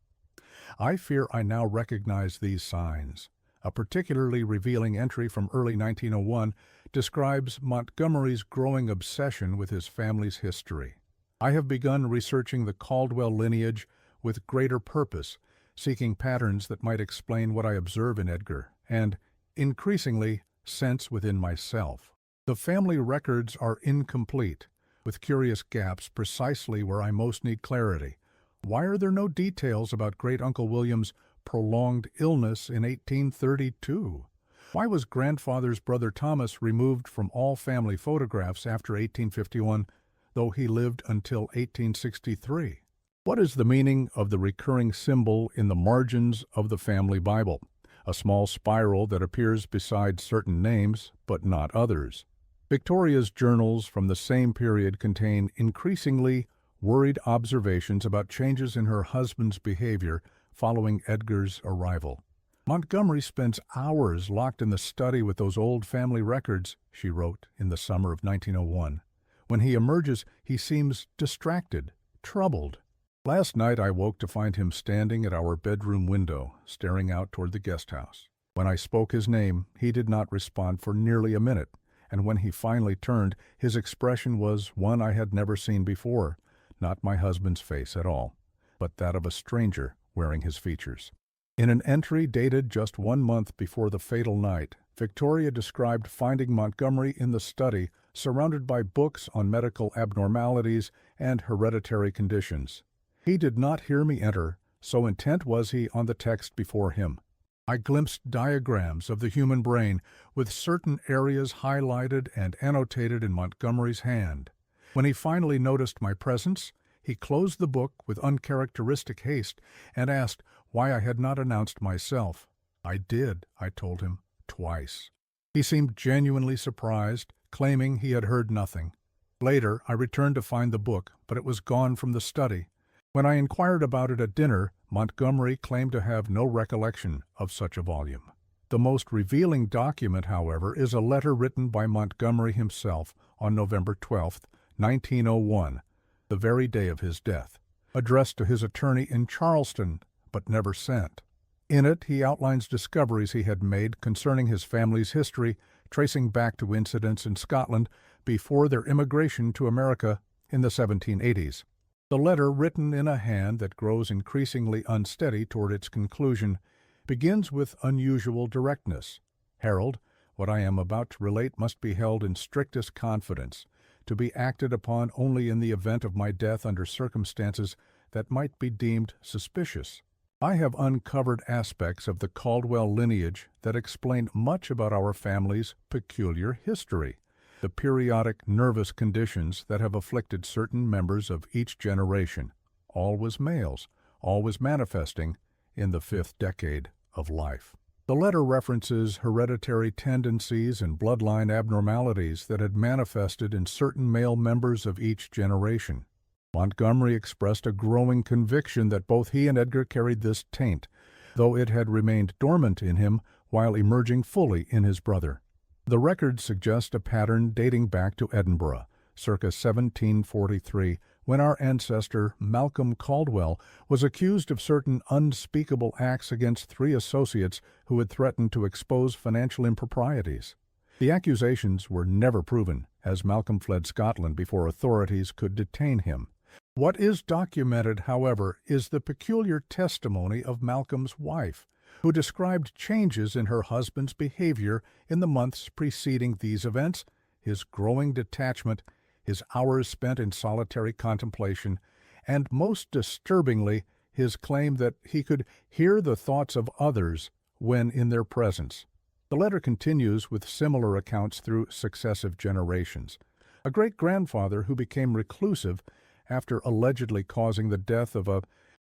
I fear I now recognize these signs. A particularly revealing entry from early 1901 describes Montgomery's growing obsession with his family's history. I have begun researching the Caldwell lineage with greater purpose, seeking patterns that might explain what I observe in Edgar, and, increasingly, sense within myself. The family records are incomplete, with curious gaps precisely where I most need clarity. Why are there no details about Great-Uncle William's prolonged illness in 1832? Why was grandfather's brother Thomas removed from all family photographs after 1851, though he lived until 1863? What is the meaning of the recurring symbol in the margins of the family Bible, a small spiral that appears beside certain names but not others? Victoria's journals from the same period contain increasingly worried observations about changes in her husband's behavior following Edgar's arrival. "Montgomery spends hours locked in the study with those old family records," she wrote in the summer of 1901. "When he emerges, he seems distracted, troubled. Last night I woke to find him standing at our bedroom window, staring out toward the guest house. When I spoke his name, he did not respond for nearly a minute, and when he finally turned, his expression was one I had never seen before, not my husband's face at all, but that of a stranger wearing his features." In an entry dated just 1 month before the fatal night, Victoria described finding Montgomery in the study, surrounded by books on medical abnormalities and hereditary conditions. "He did not hear me enter, so intent was he on the text before him. I glimpsed diagrams of the human brain, with certain areas highlighted and annotated in Montgomery's hand. When he finally noticed my presence, he closed the book with uncharacteristic haste and asked why I had not announced myself. I did, I told him, twice. He seemed genuinely surprised, claiming he had heard nothing. Later, I returned to find the book, but it was gone from the study. When I inquired about it at dinner, Montgomery claimed to have no recollection of such a volume. The most revealing document, however, is a letter written by Montgomery himself on November 12, 1901, the very day of his death, addressed to his attorney in Charleston, but never sent. In it, he outlines discoveries he had made concerning his family's history, tracing back to incidents in Scotland before their immigration to America in the 1780s. The letter, written in a hand that grows increasingly unsteady toward its conclusion, begins with unusual directness. Harold, what I am about to relate must be held in strictest confidence, to be acted upon only in the event of my death under circumstances that might be deemed suspicious. I have uncovered aspects of the Caldwell lineage that explain much about our family's peculiar history, the periodic nervous conditions that have afflicted certain members of each generation, always males, always manifesting in the 5th decade of life. The letter references hereditary tendencies and bloodline abnormalities that had manifested in certain male members of each generation. Montgomery expressed a growing conviction that both he and Edgar carried this taint, though it had remained dormant in him while emerging fully in his brother. The records suggest a pattern dating back to Edinburgh, circa 1743, when our ancestor Malcolm Caldwell was accused of certain unspeakable acts against 3 associates who had threatened to expose financial improprieties. The accusations were never proven, as Malcolm fled Scotland before authorities could detain him. What is documented, however, is the peculiar testimony of Malcolm's wife, who described changes in her husband's behavior in the months preceding these events, his growing detachment, his hours spent in solitary contemplation, and most disturbingly, his claim that he could hear the thoughts of others when in their presence. The letter continues with similar accounts through successive generations. A great-grandfather who became reclusive after allegedly causing the death of a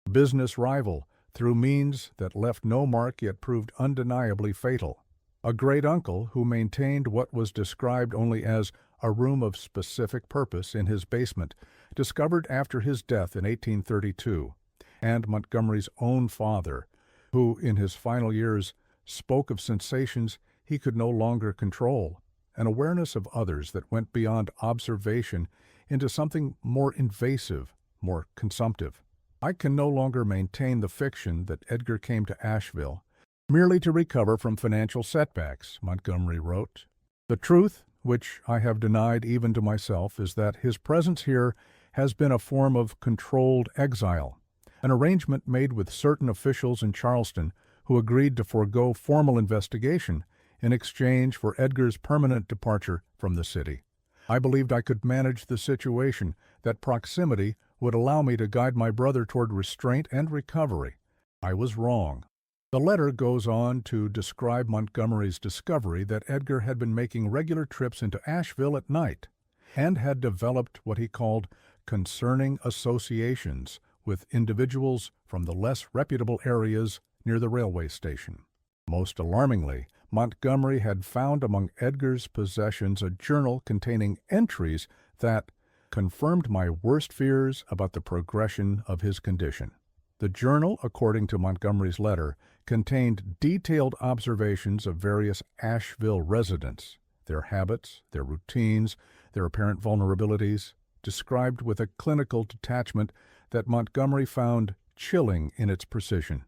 business rival through means that left no mark yet proved undeniably fatal. A great-uncle who maintained what was described only as a room of specific purpose in his basement, discovered after his death in 1832, and Montgomery's own father, who in his final years spoke of sensations he could no longer control, an awareness of others that went beyond observation into something more invasive, more consumptive. I can no longer maintain the fiction that Edgar came to Asheville merely to recover from financial setbacks, Montgomery wrote. The truth, which I have denied even to myself, is that his presence here has been a form of controlled exile, an arrangement made with certain officials in Charleston who agreed to forego formal investigation in exchange for Edgar's permanent departure from the city. I believed I could manage the situation, that proximity would allow me to guide my brother toward restraint and recovery. I was wrong. The letter goes on to describe Montgomery's discovery that Edgar had been making regular trips into Asheville at night and had developed what he called concerning associations with individuals from the less reputable areas near the railway station. Most alarmingly, Montgomery had found among Edgar's possessions a journal containing entries that confirmed my worst fears about the progression of his condition. The journal, according to Montgomery's letter, contained detailed observations of various Asheville residents, their habits, their routines, their apparent vulnerabilities, described with a clinical detachment that Montgomery found chilling in its precision.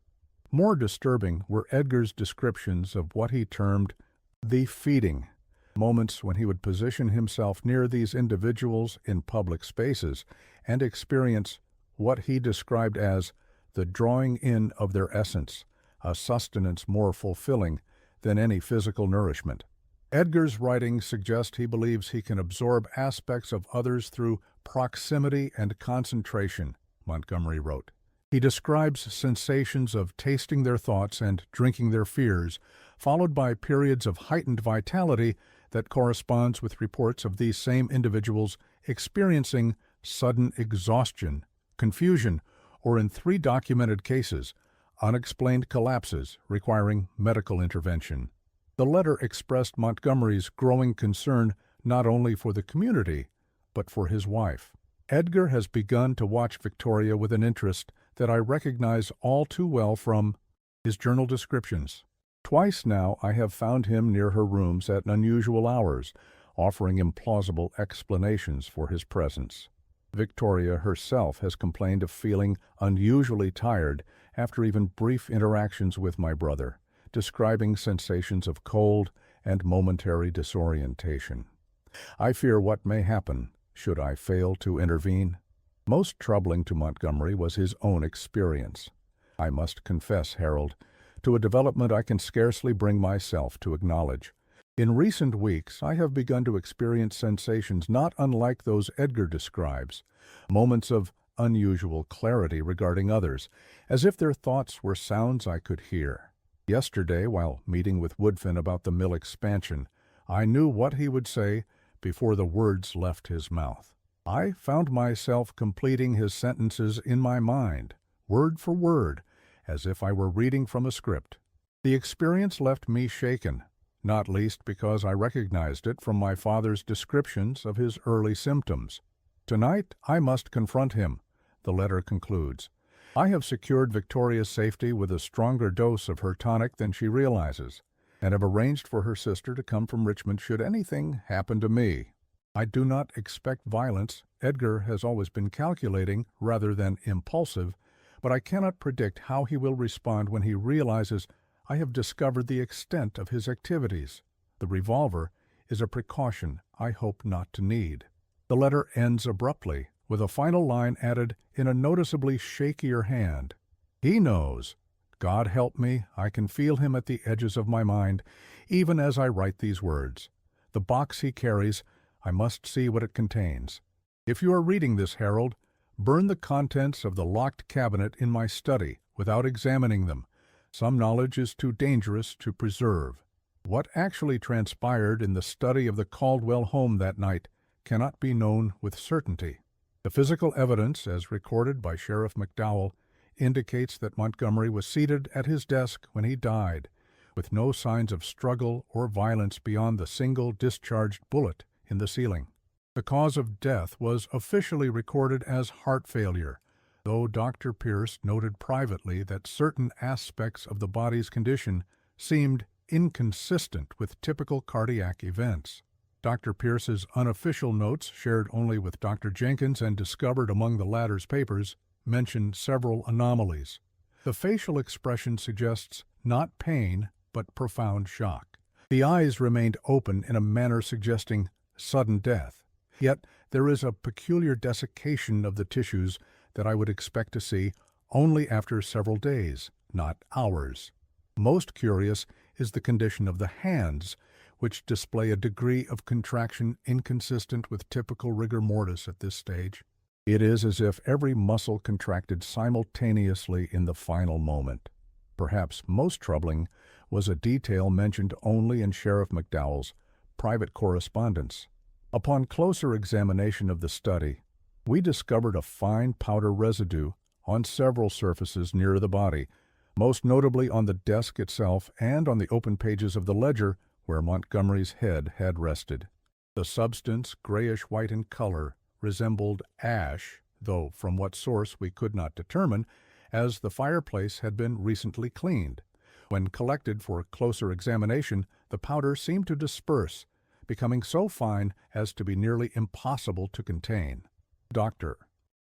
More disturbing were Edgar's descriptions of what he termed the feeding, moments when he would position himself near these individuals in public spaces and experience what he described as the drawing in of their essence, a sustenance more fulfilling than any physical nourishment. Edgar's writings suggest he believes he can absorb aspects of others through proximity and concentration, Montgomery wrote. He describes sensations of tasting their thoughts and drinking their fears, followed by periods of heightened vitality that corresponds with reports of these same individuals experiencing sudden exhaustion, confusion, or in 3 documented cases, unexplained collapses requiring medical intervention. The letter expressed Montgomery's growing concern not only for the community, but for his wife. Edgar has begun to watch Victoria with an interest that I recognize all too well from his journal descriptions. Twice now I have found him near her rooms at unusual hours, offering implausible explanations for his presence. Victoria herself has complained of feeling unusually tired after even brief interactions with my brother, describing sensations of cold and momentary disorientation. I fear what may happen should I fail to intervene. Most troubling to Montgomery was his own experience. I must confess, Harold, to a development I can scarcely bring myself to acknowledge. In recent weeks, I have begun to experience sensations not unlike those Edgar describes, moments of unusual clarity regarding others, as if their thoughts were sounds I could hear. Yesterday, while meeting with Woodfin about the mill expansion, I knew what he would say before the words left his mouth. I found myself completing his sentences in my mind, word for word, as if I were reading from a script. The experience left me shaken, not least because I recognized it from my father's descriptions of his early symptoms. Tonight I must confront him, the letter concludes. I have secured Victoria's safety with a stronger dose of her tonic than she realizes, and have arranged for her sister to come from Richmond should anything happen to me. I do not expect violence. Edgar has always been calculating rather than impulsive, but I cannot predict how he will respond when he realizes I have discovered the extent of his activities. The revolver is a precaution I hope not to need. The letter ends abruptly, with a final line added in a noticeably shakier hand. He knows. God help me, I can feel him at the edges of my mind, even as I write these words. The box he carries, I must see what it contains. If you are reading this, Harold, burn the contents of the locked cabinet in my study without examining them. Some knowledge is too dangerous to preserve. What actually transpired in the study of the Caldwell home that night cannot be known with certainty. The physical evidence, as recorded by Sheriff McDowell, indicates that Montgomery was seated at his desk when he died, with no signs of struggle or violence beyond the single discharged bullet in the ceiling. The cause of death was officially recorded as heart failure, though Dr. Pierce noted privately that certain aspects of the body's condition seemed inconsistent with typical cardiac events. Dr. Pierce's unofficial notes, shared only with Dr. Jenkins and discovered among the latter's papers, mention several anomalies. The facial expression suggests not pain, but profound shock. The eyes remained open in a manner suggesting sudden death. Yet there is a peculiar desiccation of the tissues that I would expect to see only after several days, not hours. Most curious is the condition of the hands, which display a degree of contraction inconsistent with typical rigor mortis at this stage. It is as if every muscle contracted simultaneously in the final moment. Perhaps most troubling was a detail mentioned only in Sheriff McDowell's private correspondence. Upon closer examination of the study, we discovered a fine powder residue on several surfaces near the body, most notably on the desk itself and on the open pages of the ledger where Montgomery's head had rested. The substance, grayish-white in color, resembled ash, though from what source we could not determine, as the fireplace had been recently cleaned. When collected for closer examination, the powder seemed to disperse, becoming so fine as to be nearly impossible to contain. Dr.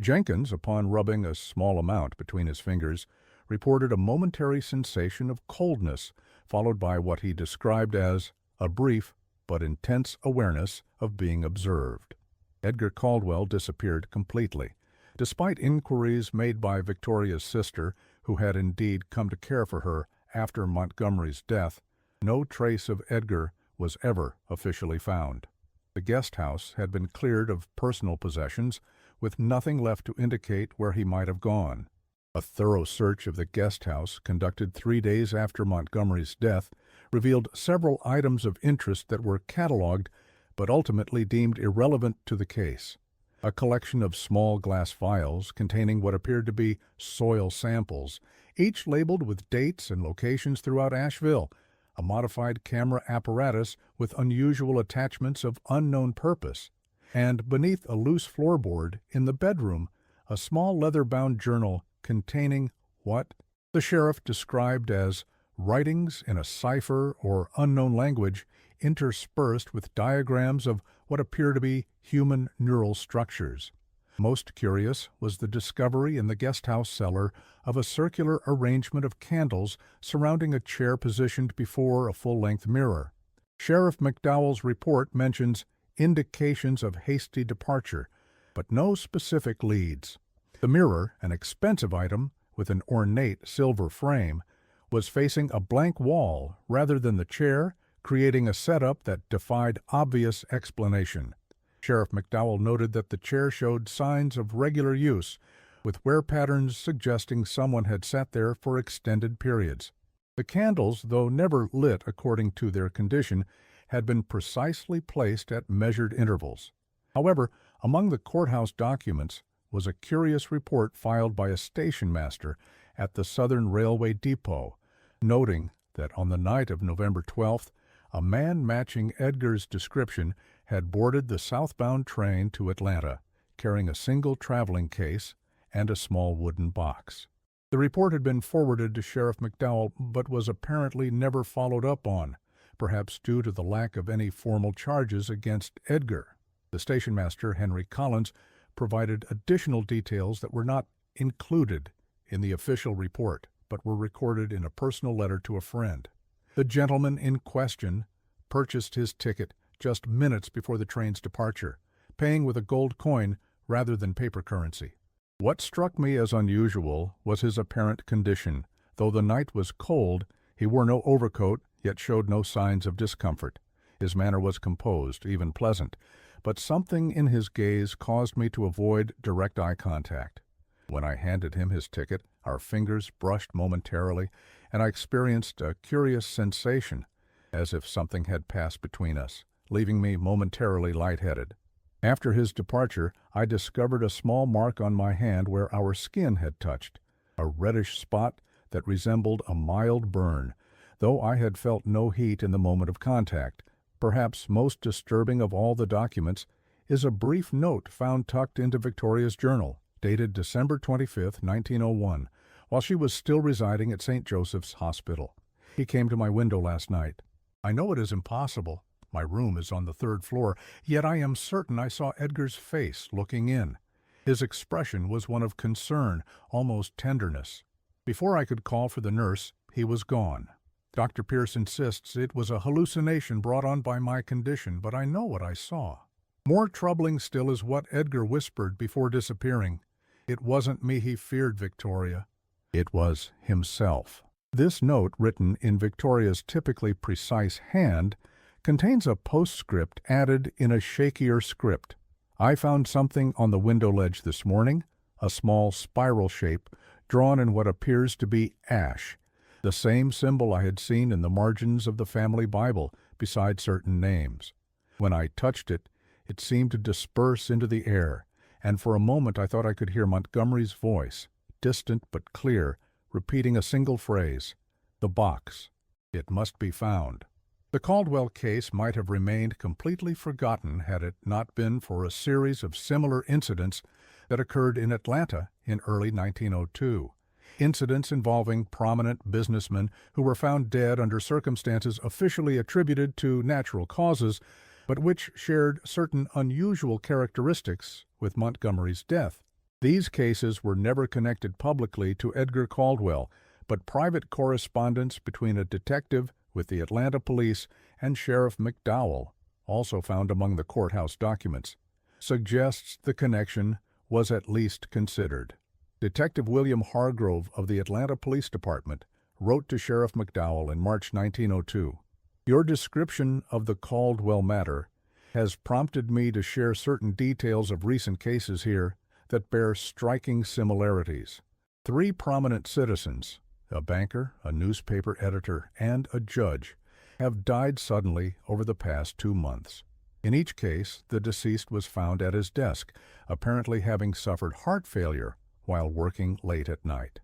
Jenkins, upon rubbing a small amount between his fingers, reported a momentary sensation of coldness, followed by what he described as a brief but intense awareness of being observed. Edgar Caldwell disappeared completely. Despite inquiries made by Victoria's sister, who had indeed come to care for her after Montgomery's death, no trace of Edgar was ever officially found. The guest house had been cleared of personal possessions, with nothing left to indicate where he might have gone. A thorough search of the guest house, conducted 3 days after Montgomery's death, revealed several items of interest that were cataloged but ultimately deemed irrelevant to the case. A collection of small glass vials containing what appeared to be soil samples, each labeled with dates and locations throughout Asheville, a modified camera apparatus with unusual attachments of unknown purpose, and beneath a loose floorboard in the bedroom, a small leather-bound journal containing what the sheriff described as writings in a cipher or unknown language interspersed with diagrams of what appear to be human neural structures. Most curious was the discovery in the guest house cellar of a circular arrangement of candles surrounding a chair positioned before a full-length mirror. Sheriff McDowell's report mentions indications of hasty departure, but no specific leads. The mirror, an expensive item with an ornate silver frame, was facing a blank wall rather than the chair, creating a setup that defied obvious explanation. Sheriff McDowell noted that the chair showed signs of regular use, with wear patterns suggesting someone had sat there for extended periods. The candles, though never lit according to their condition, had been precisely placed at measured intervals. However, among the courthouse documents was a curious report filed by a station master at the Southern Railway Depot, noting that on the night of November 12th, a man matching Edgar's description had boarded the southbound train to Atlanta, carrying a single traveling case and a small wooden box. The report had been forwarded to Sheriff McDowell, but was apparently never followed up on, perhaps due to the lack of any formal charges against Edgar. The station master, Henry Collins, provided additional details that were not included in the official report, but were recorded in a personal letter to a friend. The gentleman in question purchased his ticket just minutes before the train's departure, paying with a gold coin rather than paper currency. What struck me as unusual was his apparent condition. Though the night was cold, he wore no overcoat, yet showed no signs of discomfort. His manner was composed, even pleasant, but something in his gaze caused me to avoid direct eye contact. When I handed him his ticket, our fingers brushed momentarily, and I experienced a curious sensation, as if something had passed between us, leaving me momentarily lightheaded. After his departure, I discovered a small mark on my hand where our skin had touched, a reddish spot that resembled a mild burn, though I had felt no heat in the moment of contact. Perhaps most disturbing of all the documents is a brief note found tucked into Victoria's journal, dated December 25, 1901, while she was still residing at St. Joseph's Hospital. He came to my window last night. I know it is impossible. My room is on the 3rd floor, yet I am certain I saw Edgar's face looking in. His expression was one of concern, almost tenderness. Before I could call for the nurse, he was gone. Dr. Pierce insists it was a hallucination brought on by my condition, but I know what I saw. More troubling still is what Edgar whispered before disappearing. It wasn't me he feared, Victoria. It was himself. This note, written in Victoria's typically precise hand, contains a postscript added in a shakier script. I found something on the window ledge this morning, a small spiral shape drawn in what appears to be ash, the same symbol I had seen in the margins of the family Bible beside certain names. When I touched it, it seemed to disperse into the air, and for a moment I thought I could hear Montgomery's voice, distant but clear, repeating a single phrase, "The box. It must be found." The Caldwell case might have remained completely forgotten had it not been for a series of similar incidents that occurred in Atlanta in early 1902. Incidents involving prominent businessmen who were found dead under circumstances officially attributed to natural causes, but which shared certain unusual characteristics with Montgomery's death. These cases were never connected publicly to Edgar Caldwell, but private correspondence between a detective with the Atlanta police and Sheriff McDowell, also found among the courthouse documents, suggests the connection was at least considered. Detective William Hargrove of the Atlanta Police Department wrote to Sheriff McDowell in March 1902, "Your description of the Caldwell matter has prompted me to share certain details of recent cases here that bear striking similarities. 3 prominent citizens, a banker, a newspaper editor, and a judge, have died suddenly over the past 2 months. In each case, the deceased was found at his desk, apparently having suffered heart failure while working late at night.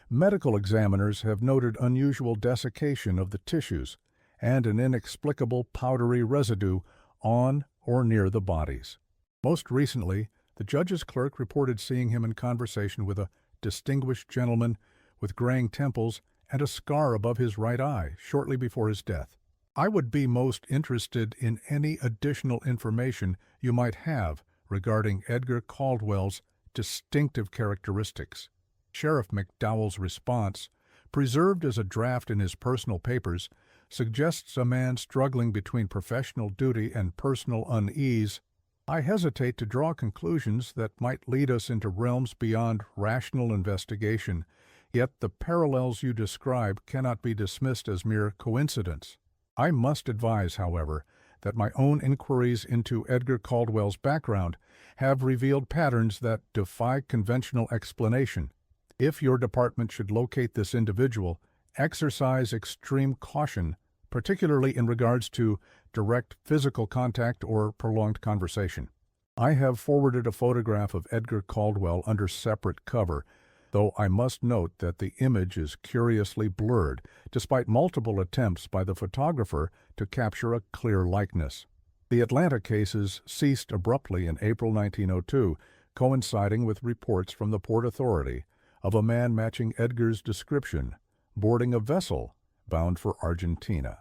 Medical examiners have noted unusual desiccation of the tissues and an inexplicable powdery residue on or near the bodies. Most recently, the judge's clerk reported seeing him in conversation with a distinguished gentleman with graying temples and a scar above his right eye shortly before his death. I would be most interested in any additional information you might have regarding Edgar Caldwell's distinctive characteristics." Sheriff McDowell's response, preserved as a draft in his personal papers, suggests a man struggling between professional duty and personal unease. I hesitate to draw conclusions that might lead us into realms beyond rational investigation, Yet the parallels you describe cannot be dismissed as mere coincidence. I must advise, however, that my own inquiries into Edgar Caldwell's background have revealed patterns that defy conventional explanation. If your department should locate this individual, exercise extreme caution, particularly in regards to direct physical contact or prolonged conversation. I have forwarded a photograph of Edgar Caldwell under separate cover, though I must note that the image is curiously blurred, despite multiple attempts by the photographer to capture a clear likeness. The Atlanta cases ceased abruptly in April 1902, coinciding with reports from the Port Authority of a man matching Edgar's description, boarding a vessel bound for Argentina.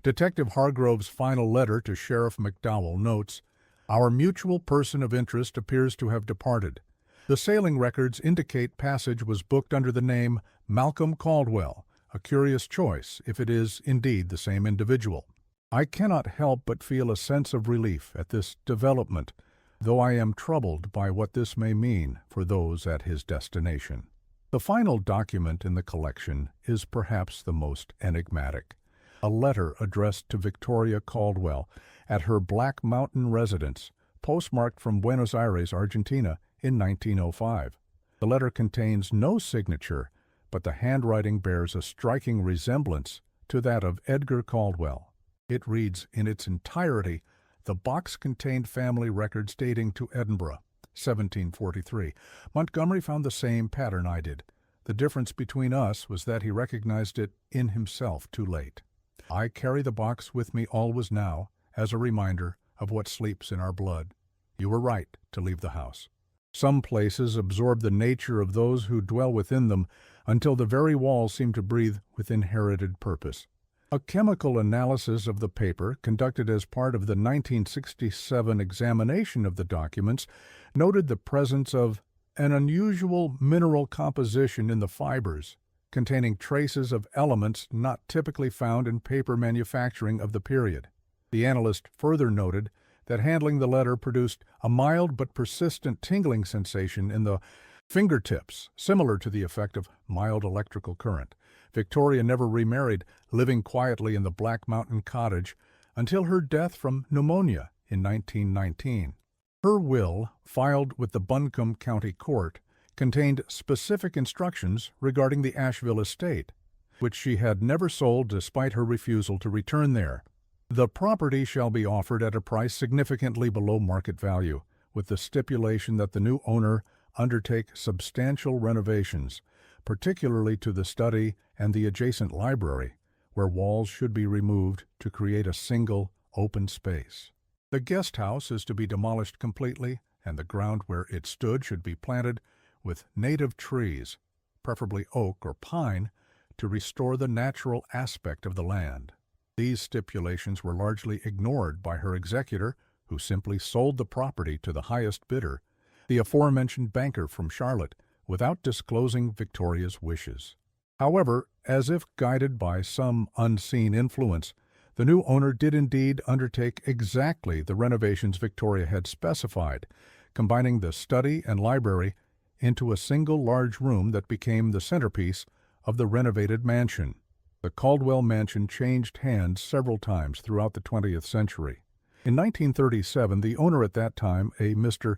Detective Hargrove's final letter to Sheriff McDowell notes, "Our mutual person of interest appears to have departed. The sailing records indicate passage was booked under the name Malcolm Caldwell, a curious choice if it is indeed the same individual. I cannot help but feel a sense of relief at this development, though I am troubled by what this may mean for those at his destination." The final document in the collection is perhaps the most enigmatic. A letter addressed to Victoria Caldwell at her Black Mountain residence, postmarked from Buenos Aires, Argentina, in 1905. The letter contains no signature, but the handwriting bears a striking resemblance to that of Edgar Caldwell. It reads in its entirety, "The box contained family records dating to Edinburgh, 1743. Montgomery found the same pattern I did. The difference between us was that he recognized it in himself too late. I carry the box with me always now, as a reminder of what sleeps in our blood. You were right to leave the house." Some places absorb the nature of those who dwell within them until the very walls seem to breathe with inherited purpose. A chemical analysis of the paper, conducted as part of the 1967 examination of the documents, noted the presence of an unusual mineral composition in the fibers, containing traces of elements not typically found in paper manufacturing of the period. The analyst further noted that handling the letter produced a mild but persistent tingling sensation in the fingertips, similar to the effect of mild electrical current. Victoria never remarried, living quietly in the Black Mountain cottage until her death from pneumonia in 1919. Her will, filed with the Buncombe County Court, contained specific instructions regarding the Asheville estate, which she had never sold despite her refusal to return there. The property shall be offered at a price significantly below market value, with the stipulation that the new owner undertake substantial renovations, particularly to the study and the adjacent library, where walls should be removed to create a single, open space. The guest house is to be demolished completely, and the ground where it stood should be planted with native trees, preferably oak or pine, to restore the natural aspect of the land. These stipulations were largely ignored by her executor, who simply sold the property to the highest bidder, the aforementioned banker from Charlotte, without disclosing Victoria's wishes. However, as if guided by some unseen influence, the new owner did indeed undertake exactly the renovations Victoria had specified, combining the study and library into a single large room that became the centerpiece of the renovated mansion. The Caldwell mansion changed hands several times throughout the 20th century. In 1937, the owner at that time, a Mr.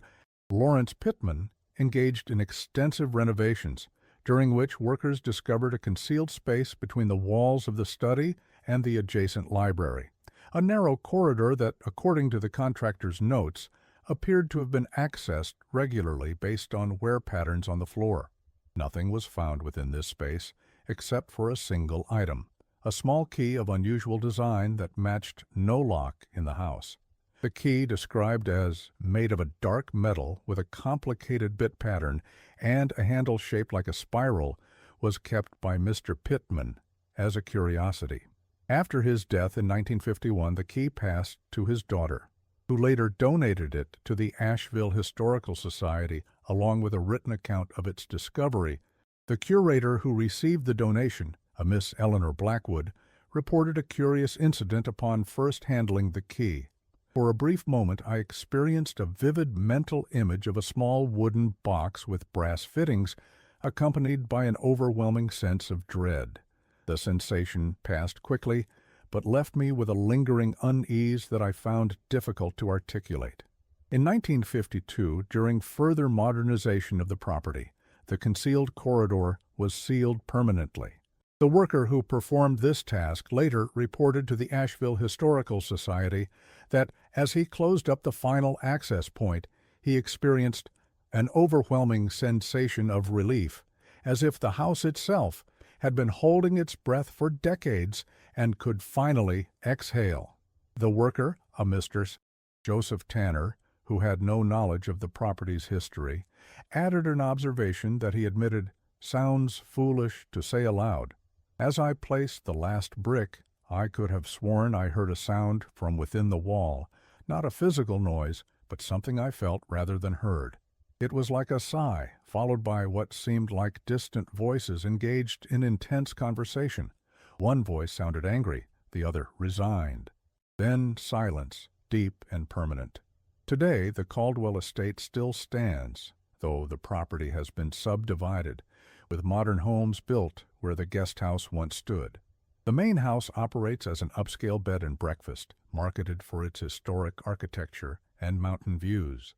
Lawrence Pittman, engaged in extensive renovations, during which workers discovered a concealed space between the walls of the study and the adjacent library, a narrow corridor that, according to the contractor's notes, appeared to have been accessed regularly based on wear patterns on the floor. Nothing was found within this space except for a single item, a small key of unusual design that matched no lock in the house. The key, described as made of a dark metal with a complicated bit pattern and a handle shaped like a spiral, was kept by Mr. Pittman as a curiosity. After his death in 1951, the key passed to his daughter, who later donated it to the Asheville Historical Society along with a written account of its discovery. The curator who received the donation, a Miss Eleanor Blackwood, reported a curious incident upon first handling the key. For a brief moment I experienced a vivid mental image of a small wooden box with brass fittings accompanied by an overwhelming sense of dread. The sensation passed quickly, but left me with a lingering unease that I found difficult to articulate. In 1952, during further modernization of the property, the concealed corridor was sealed permanently. The worker who performed this task later reported to the Asheville Historical Society that as he closed up the final access point, he experienced an overwhelming sensation of relief, as if the house itself had been holding its breath for decades and could finally exhale. The worker, a Mr. Joseph Tanner, who had no knowledge of the property's history, added an observation that he admitted sounds foolish to say aloud. As I placed the last brick, I could have sworn I heard a sound from within the wall, not a physical noise, but something I felt rather than heard. It was like a sigh, followed by what seemed like distant voices engaged in intense conversation. One voice sounded angry, the other resigned. Then silence, deep and permanent. Today, the Caldwell estate still stands, though the property has been subdivided, with modern homes built where the guest house once stood. The main house operates as an upscale bed and breakfast, marketed for its historic architecture and mountain views.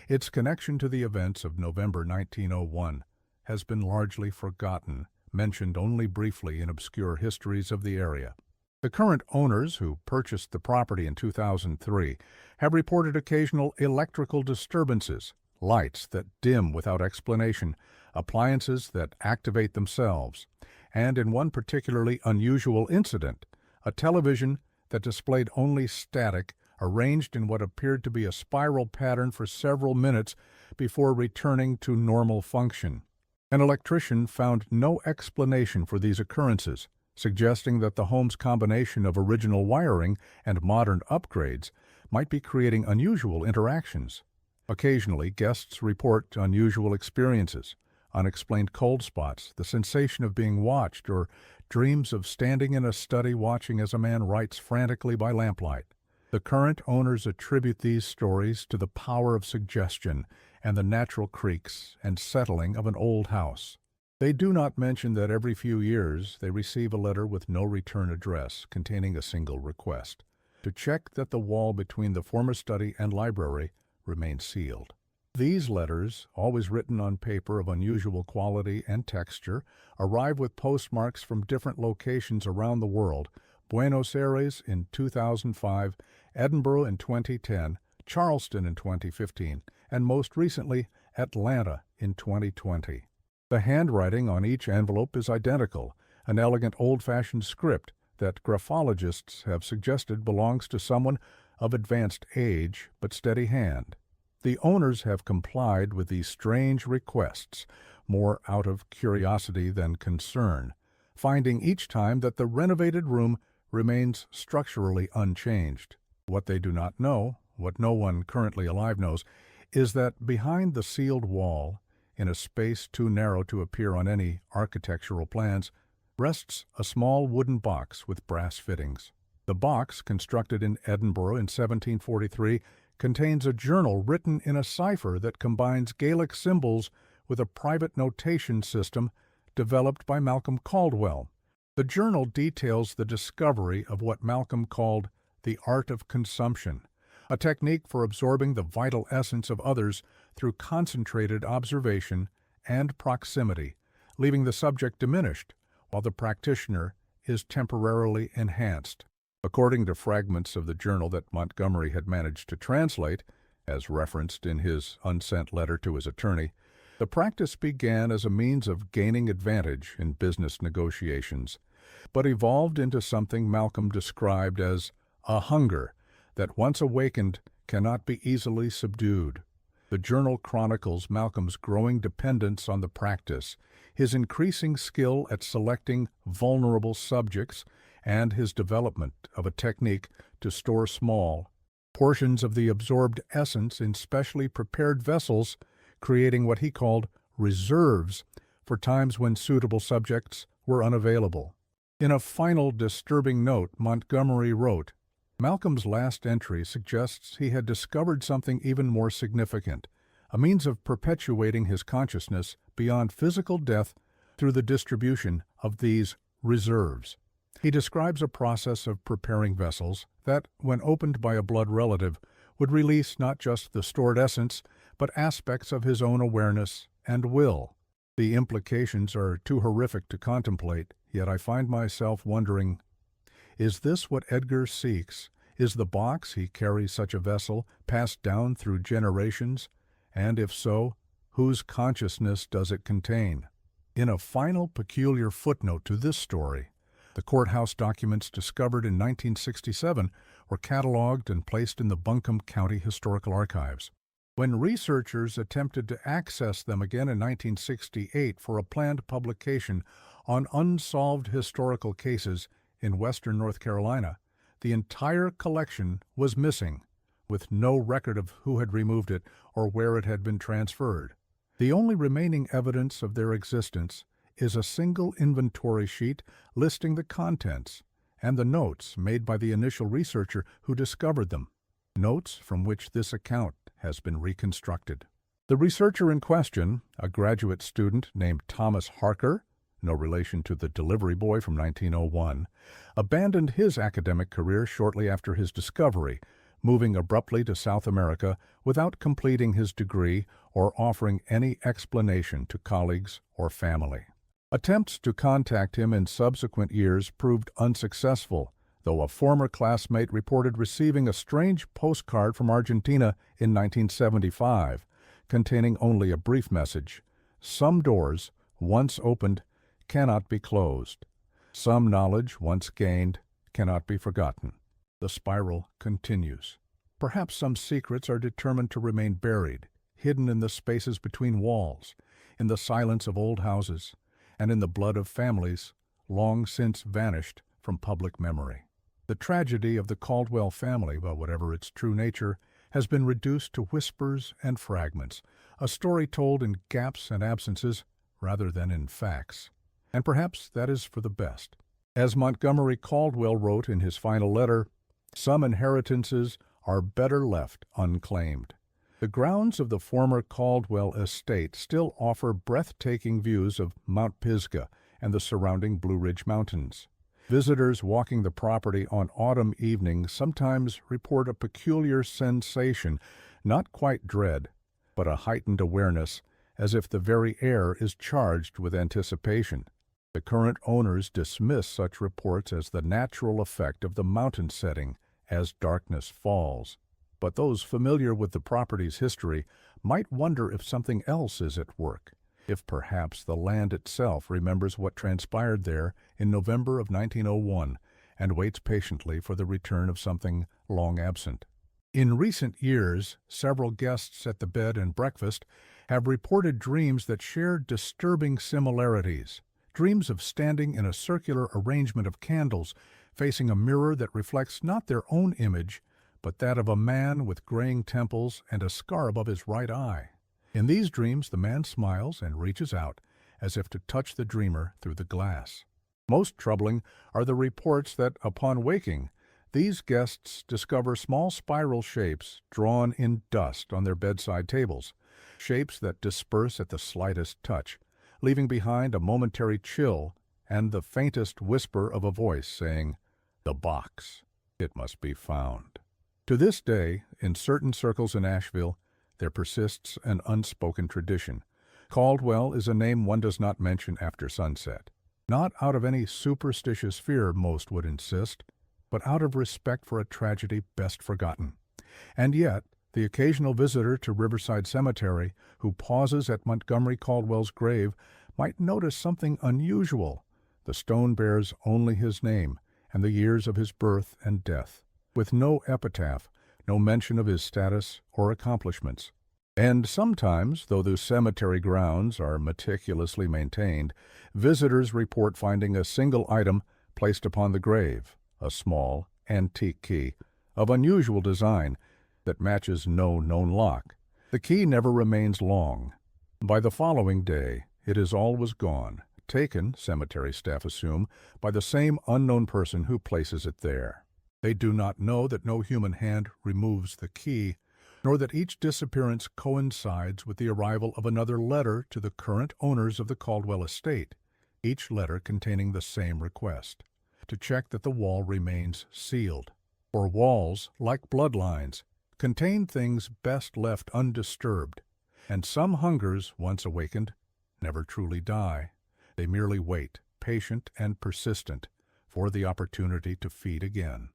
Its connection to the events of November 1901 has been largely forgotten, mentioned only briefly in obscure histories of the area. The current owners, who purchased the property in 2003, have reported occasional electrical disturbances, lights that dim without explanation, appliances that activate themselves, and in one particularly unusual incident, a television that displayed only static arranged in what appeared to be a spiral pattern for several minutes before returning to normal function. An electrician found no explanation for these occurrences, suggesting that the home's combination of original wiring and modern upgrades might be creating unusual interactions. Occasionally, guests report unusual experiences, unexplained cold spots, the sensation of being watched, or dreams of standing in a study watching as a man writes frantically by lamplight. The current owners attribute these stories to the power of suggestion and the natural creaks and settling of an old house. They do not mention that every few years they receive a letter with no return address containing a single request: to check that the wall between the former study and library remains sealed. These letters, always written on paper of unusual quality and texture, arrive with postmarks from different locations around the world: Buenos Aires in 2005, Edinburgh in 2010, Charleston in 2015, and most recently, Atlanta in 2020. The handwriting on each envelope is identical, an elegant old-fashioned script that graphologists have suggested belongs to someone of advanced age but steady hand. The owners have complied with these strange requests, more out of curiosity than concern, finding each time that the renovated room remains structurally unchanged. What they do not know, what no one currently alive knows, is that behind the sealed wall, in a space too narrow to appear on any architectural plans, rests a small wooden box with brass fittings. The box, constructed in Edinburgh in 1743, contains a journal written in a cipher that combines Gaelic symbols with a private notation system developed by Malcolm Caldwell. The journal details the discovery of what Malcolm called the art of consumption, a technique for absorbing the vital essence of others through concentrated observation and proximity, leaving the subject diminished, while the practitioner is temporarily enhanced. According to fragments of the journal that Montgomery had managed to translate, as referenced in his unsent letter to his attorney, the practice began as a means of gaining advantage in business negotiations, but evolved into something Malcolm described as a hunger that, once awakened, cannot be easily subdued. The journal chronicles Malcolm's growing dependence on the practice, his increasing skill at selecting vulnerable subjects, and his development of a technique to store small portions of the absorbed essence in specially prepared vessels, creating what he called reserves for times when suitable subjects were unavailable. In a final disturbing note, Montgomery wrote, "Malcolm's last entry suggests he had discovered something even more significant, a means of perpetuating his consciousness beyond physical death through the distribution of these reserves. He describes a process of preparing vessels that, when opened by a blood relative, would release not just the stored essence, but aspects of his own awareness and will. The implications are too horrific to contemplate, yet I find myself wondering, is this what Edgar seeks? Is the box he carries such a vessel passed down through generations? And if so, whose consciousness does it contain? In a final peculiar footnote to this story, the courthouse documents discovered in 1967 were cataloged and placed in the Buncombe County Historical Archives. When researchers attempted to access them again in 1968 for a planned publication on unsolved historical cases in western North Carolina, the entire collection was missing, with no record of who had removed it or where it had been transferred. The only remaining evidence of their existence is a single inventory sheet listing the contents and the notes made by the initial researcher who discovered them, notes from which this account has been reconstructed. The researcher in question, a graduate student named Thomas Harker, no relation to the delivery boy from 1901, abandoned his academic career shortly after his discovery, moving abruptly to South America without completing his degree or offering any explanation to colleagues or family. Attempts to contact him in subsequent years proved unsuccessful, though a former classmate reported receiving a strange postcard from Argentina in 1975, containing only a brief message: "Some doors, once opened, cannot be closed. Some knowledge, once gained, cannot be forgotten." The spiral continues. Perhaps some secrets are determined to remain buried, hidden in the spaces between walls, in the silence of old houses, and in the blood of families long since vanished from public memory. The tragedy of the Caldwell family, by whatever its true nature, has been reduced to whispers and fragments, a story told in gaps and absences rather than in facts. And perhaps that is for the best. As Montgomery Caldwell wrote in his final letter, "Some inheritances are better left unclaimed." The grounds of the former Caldwell estate still offer breathtaking views of Mount Pisgah and the surrounding Blue Ridge Mountains. Visitors walking the property on autumn evenings sometimes report a peculiar sensation, not quite dread, but a heightened awareness, as if the very air is charged with anticipation. The current owners dismiss such reports as the natural effect of the mountain setting as darkness falls. But those familiar with the property's history might wonder if something else is at work, if perhaps the land itself remembers what transpired there in November of 1901 and waits patiently for the return of something long absent. In recent years, several guests at the bed and breakfast have reported dreams that share disturbing similarities, dreams of standing in a circular arrangement of candles facing a mirror that reflects not their own image, but that of a man with graying temples and a scar above his right eye. In these dreams, the man smiles and reaches out, as if to touch the dreamer through the glass. Most troubling are the reports that, upon waking, these guests discover small spiral shapes drawn in dust on their bedside tables, shapes that disperse at the slightest touch, leaving behind a momentary chill and the faintest whisper of a voice saying, "The box, it must be found." To this day, in certain circles in Asheville, there persists an unspoken tradition. Caldwell is a name one does not mention after sunset. Not out of any superstitious fear, most would insist, but out of respect for a tragedy best forgotten. And yet, the occasional visitor to Riverside Cemetery who pauses at Montgomery Caldwell's grave might notice something unusual. The stone bears only his name and the years of his birth and death, with no epitaph, no mention of his status or accomplishments. And sometimes, though the cemetery grounds are meticulously maintained, visitors report finding a single item placed upon the grave, a small, antique key, of unusual design, that matches no known lock. The key never remains long. By the following day, it is always gone, taken, cemetery staff assume, by the same unknown person who places it there. They do not know that no human hand removes the key, nor that each disappearance coincides with the arrival of another letter to the current owners of the Caldwell estate, each letter containing the same request: to check that the wall remains sealed. For walls, like bloodlines, contain things best left undisturbed, and some hungers, once awakened, never truly die. They merely wait, patient and persistent, for the opportunity to feed again.